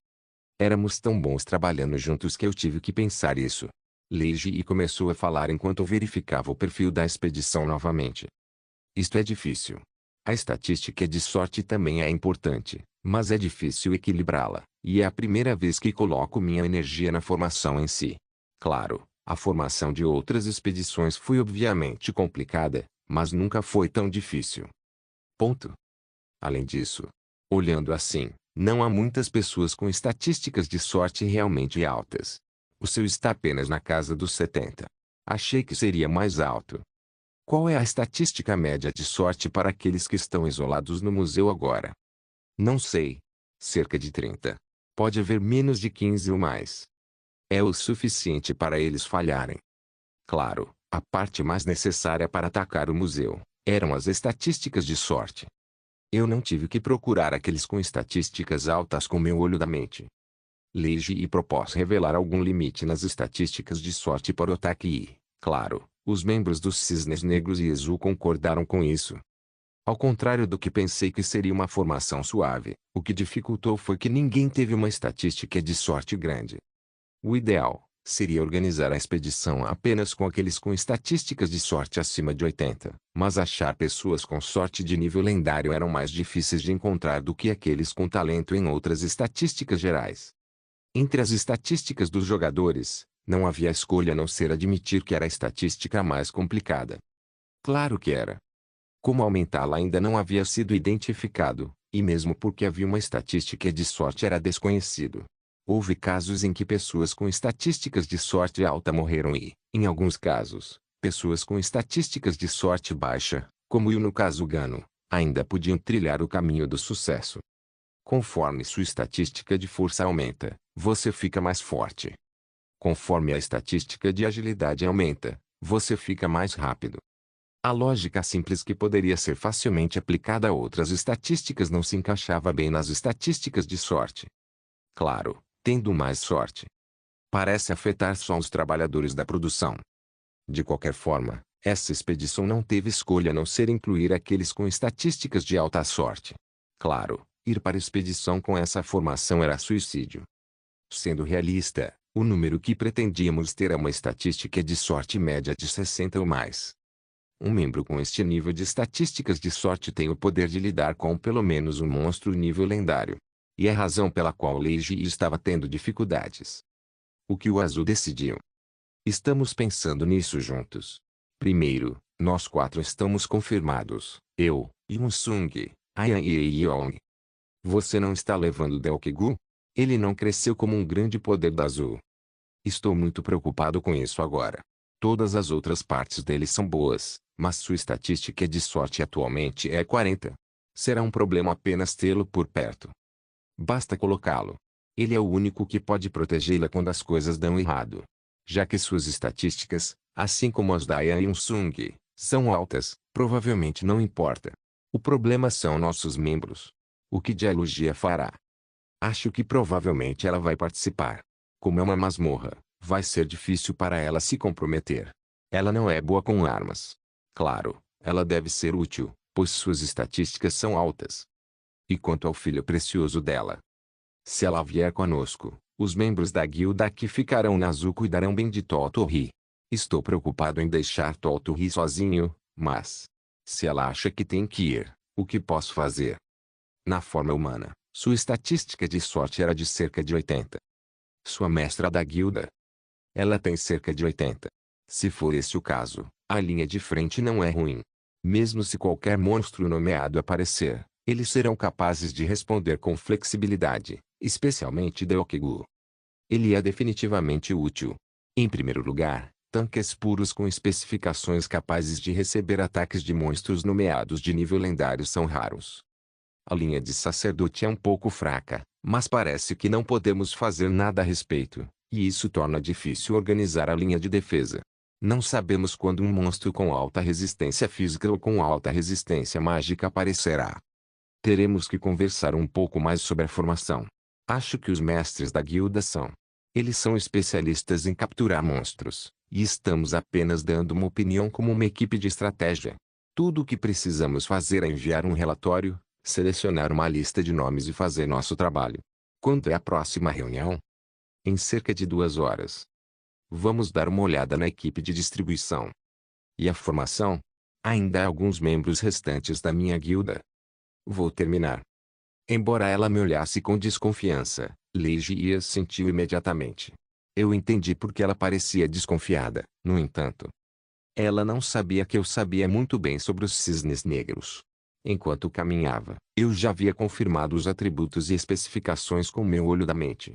Éramos tão bons trabalhando juntos que eu tive que pensar isso. Leiji começou a falar enquanto verificava o perfil da expedição novamente. Isto é difícil. A estatística de sorte também é importante, mas é difícil equilibrá-la, e é a primeira vez que coloco minha energia na formação em si. Claro, a formação de outras expedições foi obviamente complicada, mas nunca foi tão difícil. Ponto. Além disso, olhando assim, não há muitas pessoas com estatísticas de sorte realmente altas. O seu está apenas na casa dos 70. Achei que seria mais alto. Qual é a estatística média de sorte para aqueles que estão isolados no museu agora? Não sei. Cerca de 30. Pode haver menos de 15 ou mais. É o suficiente para eles falharem. Claro, a parte mais necessária para atacar o museu eram as estatísticas de sorte. Eu não tive que procurar aqueles com estatísticas altas com meu olho da mente. Leige e propôs revelar algum limite nas estatísticas de sorte para o ataque e, claro, os membros dos Cisnes Negros e Azul concordaram com isso. Ao contrário do que pensei que seria uma formação suave, o que dificultou foi que ninguém teve uma estatística de sorte grande. O ideal seria organizar a expedição apenas com aqueles com estatísticas de sorte acima de 80, mas achar pessoas com sorte de nível lendário eram mais difíceis de encontrar do que aqueles com talento em outras estatísticas gerais. Entre as estatísticas dos jogadores, não havia escolha a não ser admitir que era a estatística mais complicada. Claro que era. Como aumentá-la ainda não havia sido identificado, e mesmo porque havia uma estatística de sorte era desconhecido. Houve casos em que pessoas com estatísticas de sorte alta morreram e, em alguns casos, pessoas com estatísticas de sorte baixa, como no caso Gano, ainda podiam trilhar o caminho do sucesso. Conforme sua estatística de força aumenta, você fica mais forte. Conforme a estatística de agilidade aumenta, você fica mais rápido. A lógica simples que poderia ser facilmente aplicada a outras estatísticas não se encaixava bem nas estatísticas de sorte. Claro, tendo mais sorte, parece afetar só os trabalhadores da produção. De qualquer forma, essa expedição não teve escolha a não ser incluir aqueles com estatísticas de alta sorte. Claro, ir para a expedição com essa formação era suicídio. Sendo realista, o número que pretendíamos ter é uma estatística de sorte média de 60 ou mais. Um membro com este nível de estatísticas de sorte tem o poder de lidar com pelo menos um monstro nível lendário. E é a razão pela qual Leiji estava tendo dificuldades. O que o Azul decidiu? Estamos pensando nisso juntos. Primeiro, nós 4 estamos confirmados, eu, Yunsung, Aya e Yeong. Você não está levando Delkigu? Ele não cresceu como um grande poder da Azul. Estou muito preocupado com isso agora. Todas as outras partes dele são boas, mas sua estatística de sorte atualmente é 40. Será um problema apenas tê-lo por perto. Basta colocá-lo. Ele é o único que pode protegê-la quando as coisas dão errado. Já que suas estatísticas, assim como as da Yan Sung, são altas, provavelmente não importa. O problema são nossos membros. O que Dialogia fará? Acho que provavelmente ela vai participar. Como é uma masmorra, vai ser difícil para ela se comprometer. Ela não é boa com armas. Claro, ela deve ser útil, pois suas estatísticas são altas. E quanto ao filho precioso dela? Se ela vier conosco, os membros da guilda que ficarão na Azul cuidarão bem de Totori. Estou preocupado em deixar Totori sozinho, mas... se ela acha que tem que ir, o que posso fazer? Na forma humana, sua estatística de sorte era de cerca de 80. Sua mestra da guilda? Ela tem cerca de 80. Se for esse o caso, a linha de frente não é ruim. Mesmo se qualquer monstro nomeado aparecer, eles serão capazes de responder com flexibilidade, especialmente Deokigu. Ele é definitivamente útil. Em primeiro lugar, tanques puros com especificações capazes de receber ataques de monstros nomeados de nível lendário são raros. A linha de sacerdote é um pouco fraca, mas parece que não podemos fazer nada a respeito, e isso torna difícil organizar a linha de defesa. Não sabemos quando um monstro com alta resistência física ou com alta resistência mágica aparecerá. Teremos que conversar um pouco mais sobre a formação. Acho que os mestres da guilda são. Eles são especialistas em capturar monstros, e estamos apenas dando uma opinião como uma equipe de estratégia. Tudo o que precisamos fazer é enviar um relatório, selecionar uma lista de nomes e fazer nosso trabalho. Quando é a próxima reunião? Em cerca de 2 horas. Vamos dar uma olhada na equipe de distribuição. E a formação? Ainda há alguns membros restantes da minha guilda. Vou terminar. Embora ela me olhasse com desconfiança, Leiji sentiu imediatamente. Eu entendi porque ela parecia desconfiada, no entanto. Ela não sabia que eu sabia muito bem sobre os cisnes negros. Enquanto caminhava, eu já havia confirmado os atributos e especificações com meu olho da mente.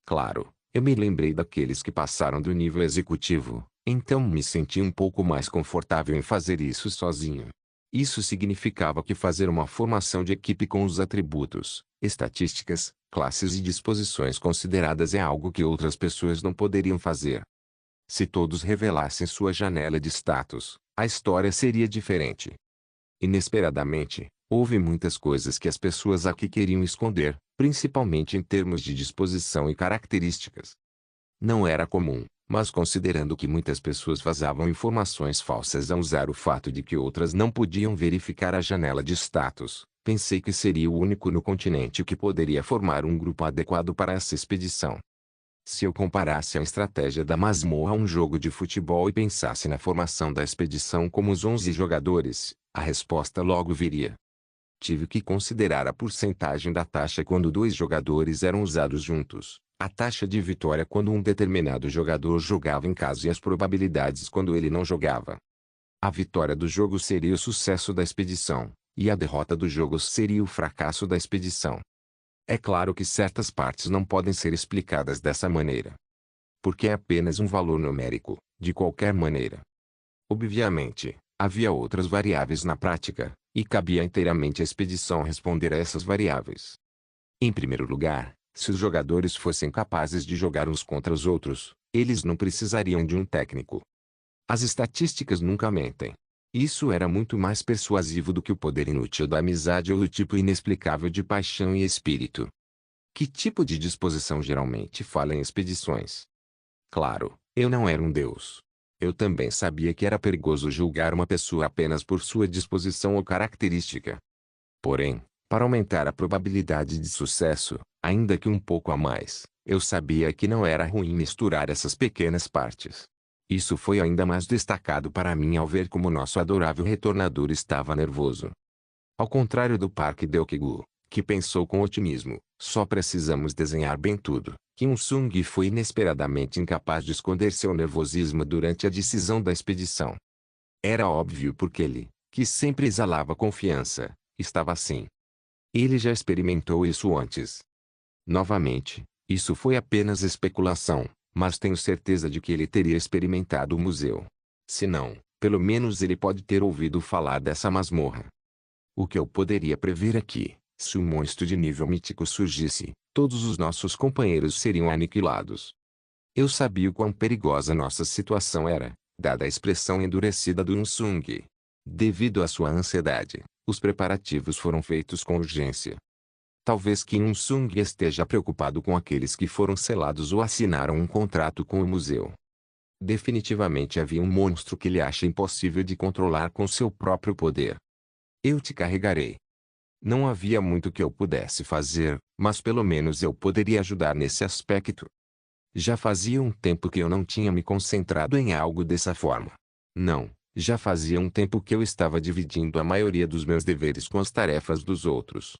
Claro, eu me lembrei daqueles que passaram do nível executivo, Então me senti um pouco mais confortável em fazer isso sozinho. Isso significava que fazer uma formação de equipe com os atributos, estatísticas, classes e disposições consideradas é algo que outras pessoas não poderiam fazer. Se todos revelassem sua janela de status, a história seria diferente. Inesperadamente, houve muitas coisas que as pessoas aqui queriam esconder, principalmente em termos de disposição e características. Não era comum, mas considerando que muitas pessoas vazavam informações falsas ao usar o fato de que outras não podiam verificar a janela de status, pensei que seria o único no continente que poderia formar um grupo adequado para essa expedição. Se eu comparasse a estratégia da masmorra a um jogo de futebol e pensasse na formação da expedição como os 11 jogadores, a resposta logo viria. Tive que considerar a porcentagem da taxa quando dois jogadores eram usados juntos, a taxa de vitória quando um determinado jogador jogava em casa e as probabilidades quando ele não jogava. A vitória do jogo seria o sucesso da expedição, e a derrota do jogo seria o fracasso da expedição. É claro que certas partes não podem ser explicadas dessa maneira. Porque é apenas um valor numérico, de qualquer maneira. Obviamente, havia outras variáveis na prática, e cabia inteiramente à expedição responder a essas variáveis. Em primeiro lugar, se os jogadores fossem capazes de jogar uns contra os outros, eles não precisariam de um técnico. As estatísticas nunca mentem. Isso era muito mais persuasivo do que o poder inútil da amizade ou o tipo inexplicável de paixão e espírito. Que tipo de disposição geralmente fala em expedições? Claro, eu não era um deus. Eu também sabia que era perigoso julgar uma pessoa apenas por sua disposição ou característica. Porém, para aumentar a probabilidade de sucesso, ainda que um pouco a mais, eu sabia que não era ruim misturar essas pequenas partes. Isso foi ainda mais destacado para mim ao ver como nosso adorável retornador estava nervoso. Ao contrário do Park Deokegu, que pensou com otimismo, só precisamos desenhar bem tudo, Kim Sung foi inesperadamente incapaz de esconder seu nervosismo durante a decisão da expedição. Era óbvio porque ele, que sempre exalava confiança, estava assim. Ele já experimentou isso antes. Novamente, isso foi apenas especulação, mas tenho certeza de que ele teria experimentado o museu. Se não, pelo menos ele pode ter ouvido falar dessa masmorra. O que eu poderia prever aqui, se um monstro de nível mítico surgisse, todos os nossos companheiros seriam aniquilados. Eu sabia o quão perigosa nossa situação era, dada a expressão endurecida do Unsung. Devido à sua ansiedade, os preparativos foram feitos com urgência. Talvez Kim Sung esteja preocupado com aqueles que foram selados ou assinaram um contrato com o museu. Definitivamente havia um monstro que ele acha impossível de controlar com seu próprio poder. Eu te carregarei. Não havia muito que eu pudesse fazer, mas pelo menos eu poderia ajudar nesse aspecto. Já fazia um tempo que eu não tinha me concentrado em algo dessa forma. Não, já fazia um tempo que eu estava dividindo a maioria dos meus deveres com as tarefas dos outros.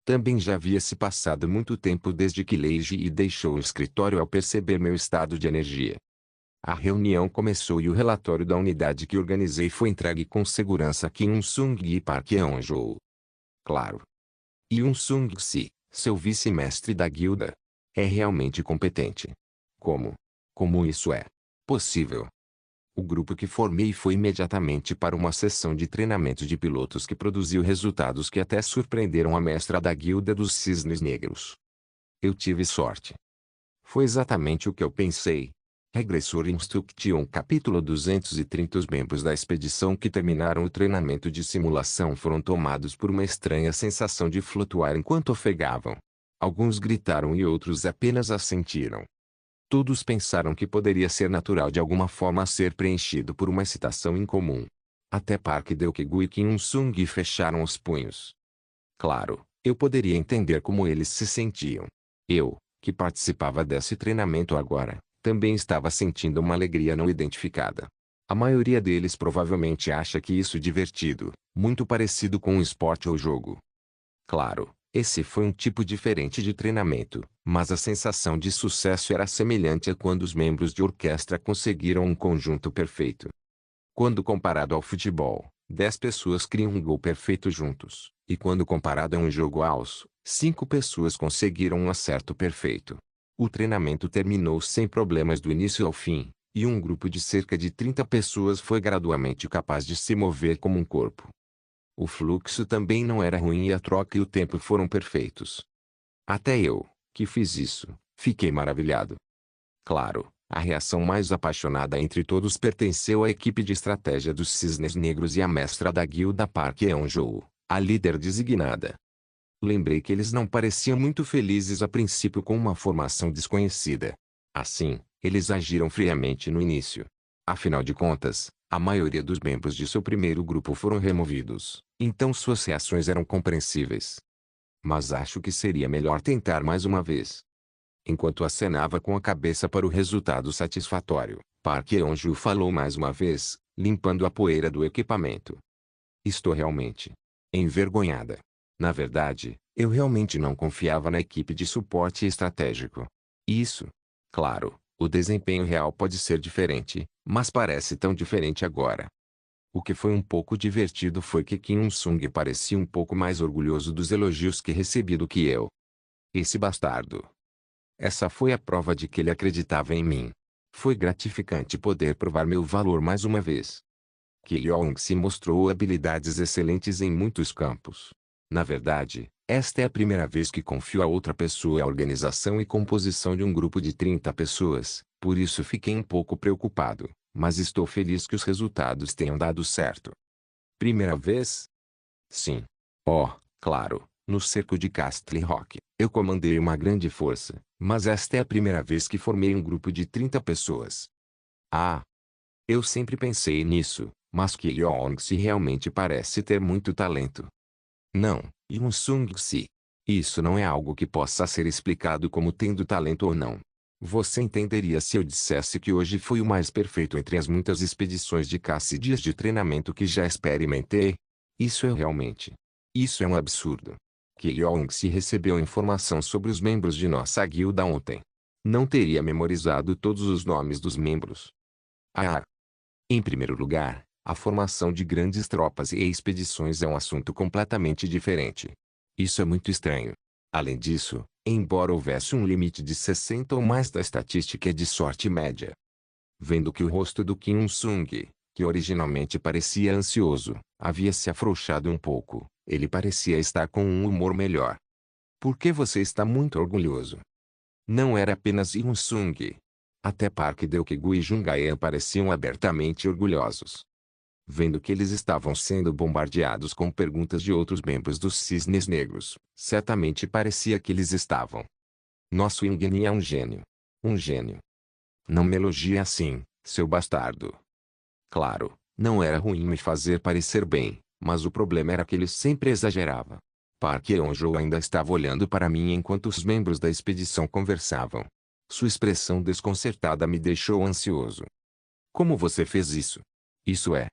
Também já havia se passado muito tempo desde que Leiji deixou o escritório ao perceber meu estado de energia. A reunião começou e o relatório da unidade que organizei foi entregue com segurança a Kim Sung e Park Yeon-joo. Claro. Yoon Sung-si, seu vice-mestre da guilda, é realmente competente. Como? Como isso é possível? O grupo que formei foi imediatamente para uma sessão de treinamento de pilotos que produziu resultados que até surpreenderam a mestra da guilda dos Cisnes Negros. Eu tive sorte. Foi exatamente o que eu pensei. Regressor Instruction Capítulo 230. Os membros da expedição que terminaram o treinamento de simulação foram tomados por uma estranha sensação de flutuar enquanto ofegavam. Alguns gritaram e outros apenas assentiram. Todos pensaram que poderia ser natural de alguma forma ser preenchido por uma excitação incomum. Até Park Deokegu e Kim Sung fecharam os punhos. Claro, eu poderia entender como eles se sentiam. Eu, que participava desse treinamento agora, também estava sentindo uma alegria não identificada. A maioria deles provavelmente acha que isso é divertido, muito parecido com um esporte ou jogo. Claro, esse foi um tipo diferente de treinamento, mas a sensação de sucesso era semelhante a quando os membros de orquestra conseguiram um conjunto perfeito. Quando comparado ao futebol, 10 pessoas criam um gol perfeito juntos, e quando comparado a um jogo aos, 5 pessoas conseguiram um acerto perfeito. O treinamento terminou sem problemas do início ao fim, E um grupo de cerca de 30 pessoas foi gradualmente capaz de se mover como um corpo. O fluxo também não era ruim e a troca e o tempo foram perfeitos. Até eu, que fiz isso, fiquei maravilhado. Claro, a reação mais apaixonada entre todos pertenceu à equipe de estratégia dos Cisnes Negros e à mestra da guilda Park Eun-joo, a líder designada. Lembrei que eles não pareciam muito felizes a princípio com uma formação desconhecida. Assim, eles agiram friamente no início. Afinal de contas, a maioria dos membros de seu primeiro grupo foram removidos, então suas reações eram compreensíveis. Mas acho que seria melhor tentar mais uma vez. Enquanto acenava com a cabeça para o resultado satisfatório, Park Eun-joo falou mais uma vez, limpando a poeira do equipamento. Estou realmente envergonhada. Na verdade, eu realmente não confiava na equipe de suporte estratégico. Isso. Claro, o desempenho real pode ser diferente, mas parece tão diferente agora. O que foi um pouco divertido foi que Kim Il-sung parecia um pouco mais orgulhoso dos elogios que recebi do que eu. Esse bastardo. Essa foi a prova de que ele acreditava em mim. Foi gratificante poder provar meu valor mais uma vez. Kim Il-sung mostrou habilidades excelentes em muitos campos. Na verdade, esta é a primeira vez que confio a outra pessoa a organização e composição de um grupo de 30 pessoas, por isso fiquei um pouco preocupado, mas estou feliz que os resultados tenham dado certo. Primeira vez? Sim. Oh, claro, no cerco de Castle Rock, eu comandei uma grande força, mas esta é a primeira vez que formei um grupo de 30 pessoas. Ah! Eu sempre pensei nisso, mas Kim Il-sung realmente parece ter muito talento. Não, Yoon-sung-si. Isso não é algo que possa ser explicado como tendo talento ou não. Você entenderia se eu dissesse que hoje foi o mais perfeito entre as muitas expedições de caça e dias de treinamento que já experimentei? Isso é realmente. Isso é um absurdo. Kim Il-sung recebeu informação sobre os membros de nossa guilda ontem. Não teria memorizado todos os nomes dos membros. Ah! Em primeiro lugar, a formação de grandes tropas e expedições é um assunto completamente diferente. Isso é muito estranho. Além disso, embora houvesse um limite de 60 ou mais da estatística de sorte média. Vendo que o rosto do Kim Il-sung, que originalmente parecia ansioso, havia se afrouxado um pouco, ele parecia estar com um humor melhor. Por que você está muito orgulhoso? Não era apenas Il-sung. Até Park Deok-gu e Jungae pareciam abertamente orgulhosos. Vendo que eles estavam sendo bombardeados com perguntas de outros membros dos Cisnes Negros, certamente parecia que eles estavam. Nosso Ingeni é um gênio. Um gênio. Não me elogie assim, seu bastardo. Claro, não era ruim me fazer parecer bem, mas o problema era que ele sempre exagerava. Park Eun-joo ainda estava olhando para mim enquanto os membros da expedição conversavam. Sua expressão desconcertada me deixou ansioso. Como você fez isso? Isso é.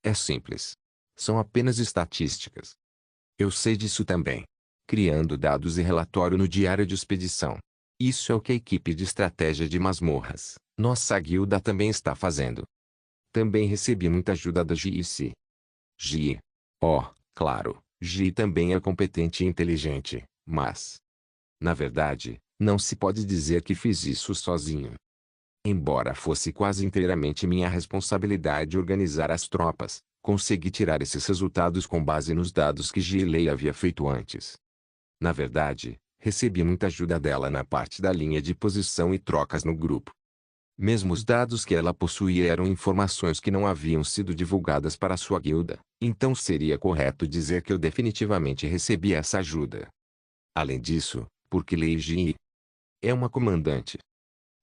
É simples. São apenas estatísticas. Eu sei disso também. Criando dados e relatório no diário de expedição. Isso é o que a equipe de estratégia de masmorras, nossa guilda também está fazendo. Também recebi muita ajuda da GIC. Gi. Oh, claro, Gi também é competente e inteligente, mas... Na verdade, não se pode dizer que fiz isso sozinho. Embora fosse quase inteiramente minha responsabilidade organizar as tropas, consegui tirar esses resultados com base nos dados que Gilei havia feito antes. Na verdade, recebi muita ajuda dela na parte da linha de posição e trocas no grupo. Mesmo os dados que ela possuía eram informações que não haviam sido divulgadas para sua guilda, então seria correto dizer que eu definitivamente recebi essa ajuda. Além disso, porque Lei Ji é uma comandante.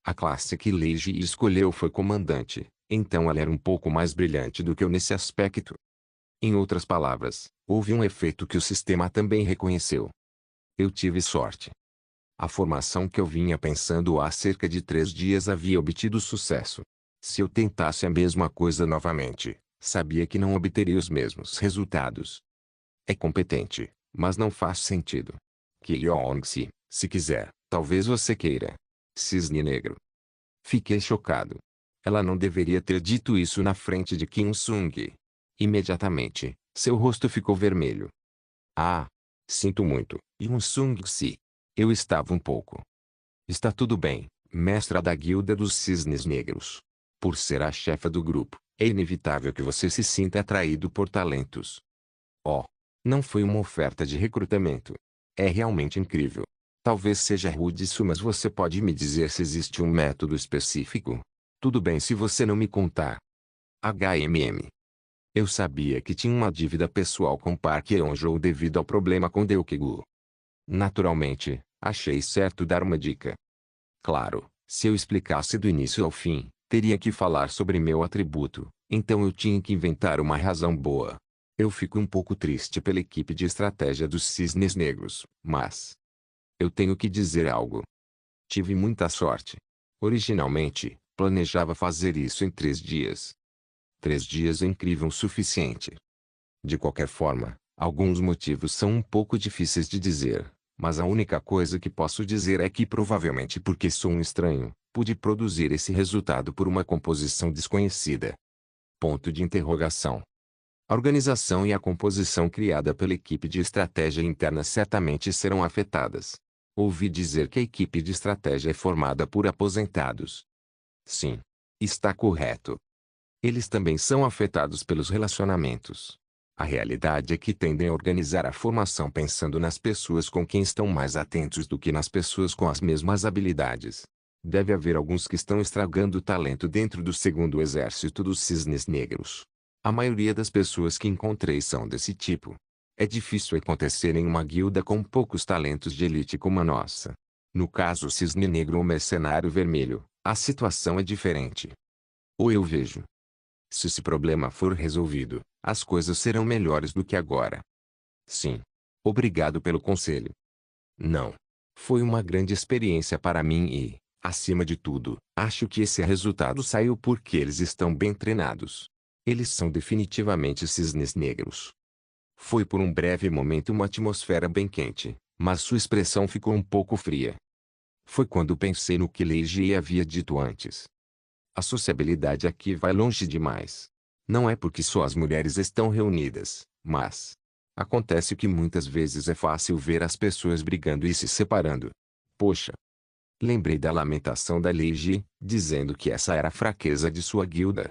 A classe que Lei Ji escolheu foi comandante, então ela era um pouco mais brilhante do que eu nesse aspecto. Em outras palavras, houve um efeito que o sistema também reconheceu. Eu tive sorte. A formação que eu vinha pensando há cerca de 3 dias havia obtido sucesso. Se eu tentasse a mesma coisa novamente, sabia que não obteria os mesmos resultados. É competente, mas não faz sentido. Kim Il-sung, se quiser, talvez você queira. Cisne Negro. Fiquei chocado. Ela não deveria ter dito isso na frente de Kim Il-sung. Imediatamente, seu rosto ficou vermelho. Ah! Sinto muito, Il-sung. Eu estava um pouco. Está tudo bem, mestra da Guilda dos Cisnes Negros. Por ser a chefa do grupo, é inevitável que você se sinta atraído por talentos. Oh, não foi uma oferta de recrutamento. É realmente incrível. Talvez seja rude isso, mas você pode me dizer se existe um método específico? Tudo bem se você não me contar. HMM. Eu sabia que tinha uma dívida pessoal com Park Yeon-joon devido ao problema com Deokgu. Naturalmente, achei certo dar uma dica. Claro, se eu explicasse do início ao fim, teria que falar sobre meu atributo, então eu tinha que inventar uma razão boa. Eu fico um pouco triste pela equipe de estratégia dos Cisnes Negros, mas eu tenho que dizer algo. Tive muita sorte. Originalmente, planejava fazer isso em 3 dias. 3 dias é incrível o suficiente. De qualquer forma, alguns motivos são um pouco difíceis de dizer, mas a única coisa que posso dizer é que provavelmente porque sou um estranho, pude produzir esse resultado por uma composição desconhecida. Ponto de interrogação. A organização e a composição criada pela equipe de estratégia interna certamente serão afetadas. Ouvi dizer que a equipe de estratégia é formada por aposentados. Sim. Está correto. Eles também são afetados pelos relacionamentos. A realidade é que tendem a organizar a formação pensando nas pessoas com quem estão mais atentos do que nas pessoas com as mesmas habilidades. Deve haver alguns que estão estragando o talento dentro do segundo exército dos Cisnes Negros. A maioria das pessoas que encontrei são desse tipo. É difícil acontecer em uma guilda com poucos talentos de elite como a nossa. No caso Cisne Negro ou Mercenário Vermelho, a situação é diferente. Ou eu vejo. Se esse problema for resolvido, as coisas serão melhores do que agora. Sim. Obrigado pelo conselho. Não. Foi uma grande experiência para mim e, acima de tudo, acho que esse resultado saiu porque eles estão bem treinados. Eles são definitivamente cisnes negros. Foi por um breve momento uma atmosfera bem quente, mas sua expressão ficou um pouco fria. Foi quando pensei no que Lei Ji havia dito antes. A sociabilidade aqui vai longe demais. Não é porque só as mulheres estão reunidas, mas acontece que muitas vezes é fácil ver as pessoas brigando e se separando. Poxa! Lembrei da lamentação da Lei Ji, dizendo que essa era a fraqueza de sua guilda.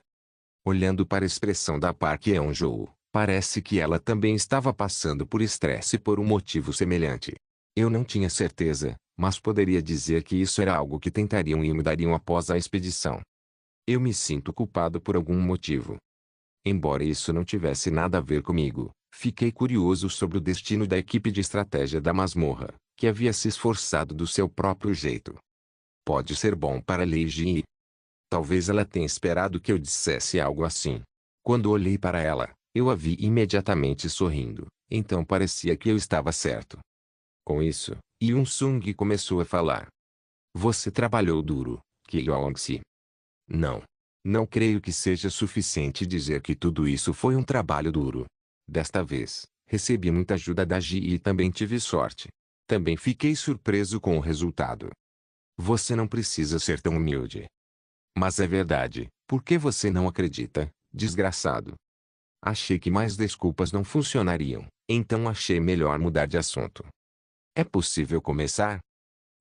Olhando para a expressão da Park Yeon-joon, parece que ela também estava passando por estresse por um motivo semelhante. Eu não tinha certeza, mas poderia dizer que isso era algo que tentariam e mudariam após a expedição. Eu me sinto culpado por algum motivo. Embora isso não tivesse nada a ver comigo, fiquei curioso sobre o destino da equipe de estratégia da masmorra, que havia se esforçado do seu próprio jeito. Pode ser bom para Lei Ji. Talvez ela tenha esperado que eu dissesse algo assim. Quando olhei para ela, eu a vi imediatamente sorrindo, então parecia que eu estava certo. Com isso, Yoon-sung começou a falar. Você trabalhou duro, Ki-young-si. Não. Não creio que seja suficiente dizer que tudo isso foi um trabalho duro. Desta vez, recebi muita ajuda da Ji e também tive sorte. Também fiquei surpreso com o resultado. Você não precisa ser tão humilde. Mas é verdade, por que você não acredita, desgraçado? Achei que mais desculpas não funcionariam, então achei melhor mudar de assunto. É possível começar?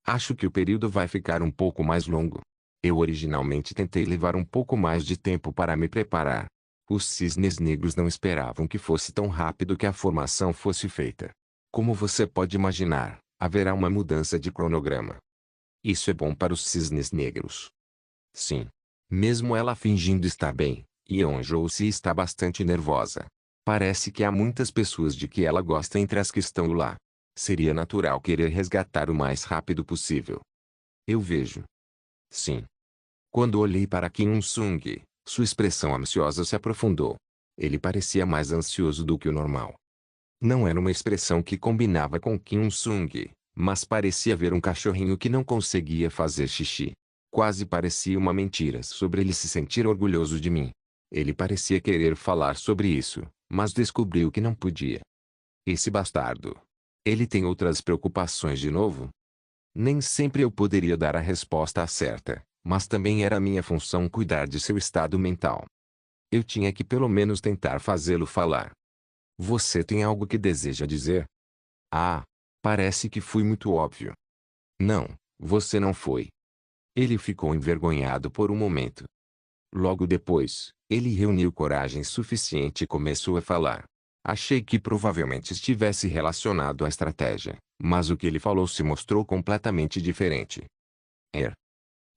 Acho que o período vai ficar um pouco mais longo. Eu originalmente tentei levar um pouco mais de tempo para me preparar. Os cisnes negros não esperavam que fosse tão rápido que a formação fosse feita. Como você pode imaginar, haverá uma mudança de cronograma. Isso é bom para os cisnes negros. Sim. Mesmo ela fingindo estar bem, Yeon-joon-se está bastante nervosa. Parece que há muitas pessoas de que ela gosta entre as que estão lá. Seria natural querer resgatar o mais rápido possível. Eu vejo. Sim. Quando olhei para Kim Il-sung, sua expressão ansiosa se aprofundou. Ele parecia mais ansioso do que o normal. Não era uma expressão que combinava com Kim Il-sung, mas parecia ver um cachorrinho que não conseguia fazer xixi. Quase parecia uma mentira sobre ele se sentir orgulhoso de mim. Ele parecia querer falar sobre isso, mas descobriu que não podia. Esse bastardo. Ele tem outras preocupações de novo? Nem sempre eu poderia dar a resposta certa, mas também era minha função cuidar de seu estado mental. Eu tinha que pelo menos tentar fazê-lo falar. Você tem algo que deseja dizer? Ah, parece que fui muito óbvio. Não, você não foi. Ele ficou envergonhado por um momento. Logo depois, ele reuniu coragem suficiente e começou a falar. Achei que provavelmente estivesse relacionado à estratégia, mas o que ele falou se mostrou completamente diferente.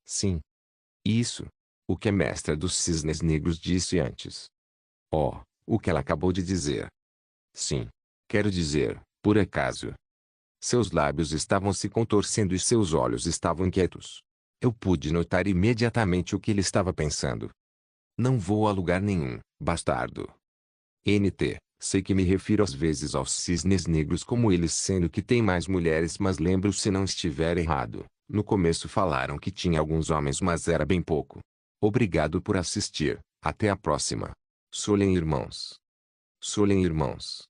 Sim. Isso. O que a mestra dos cisnes negros disse antes. Oh, o que ela acabou de dizer. Sim. Quero dizer, por acaso. Seus lábios estavam se contorcendo e seus olhos estavam inquietos. Eu pude notar imediatamente o que ele estava pensando. Não vou a lugar nenhum, bastardo. Sei que me refiro às vezes aos cisnes negros como eles sendo que tem mais mulheres, mas lembro se não estiver errado. No começo falaram que tinha alguns homens, mas era bem pouco. Obrigado por assistir. Até a próxima. Solen irmãos. Solen irmãos.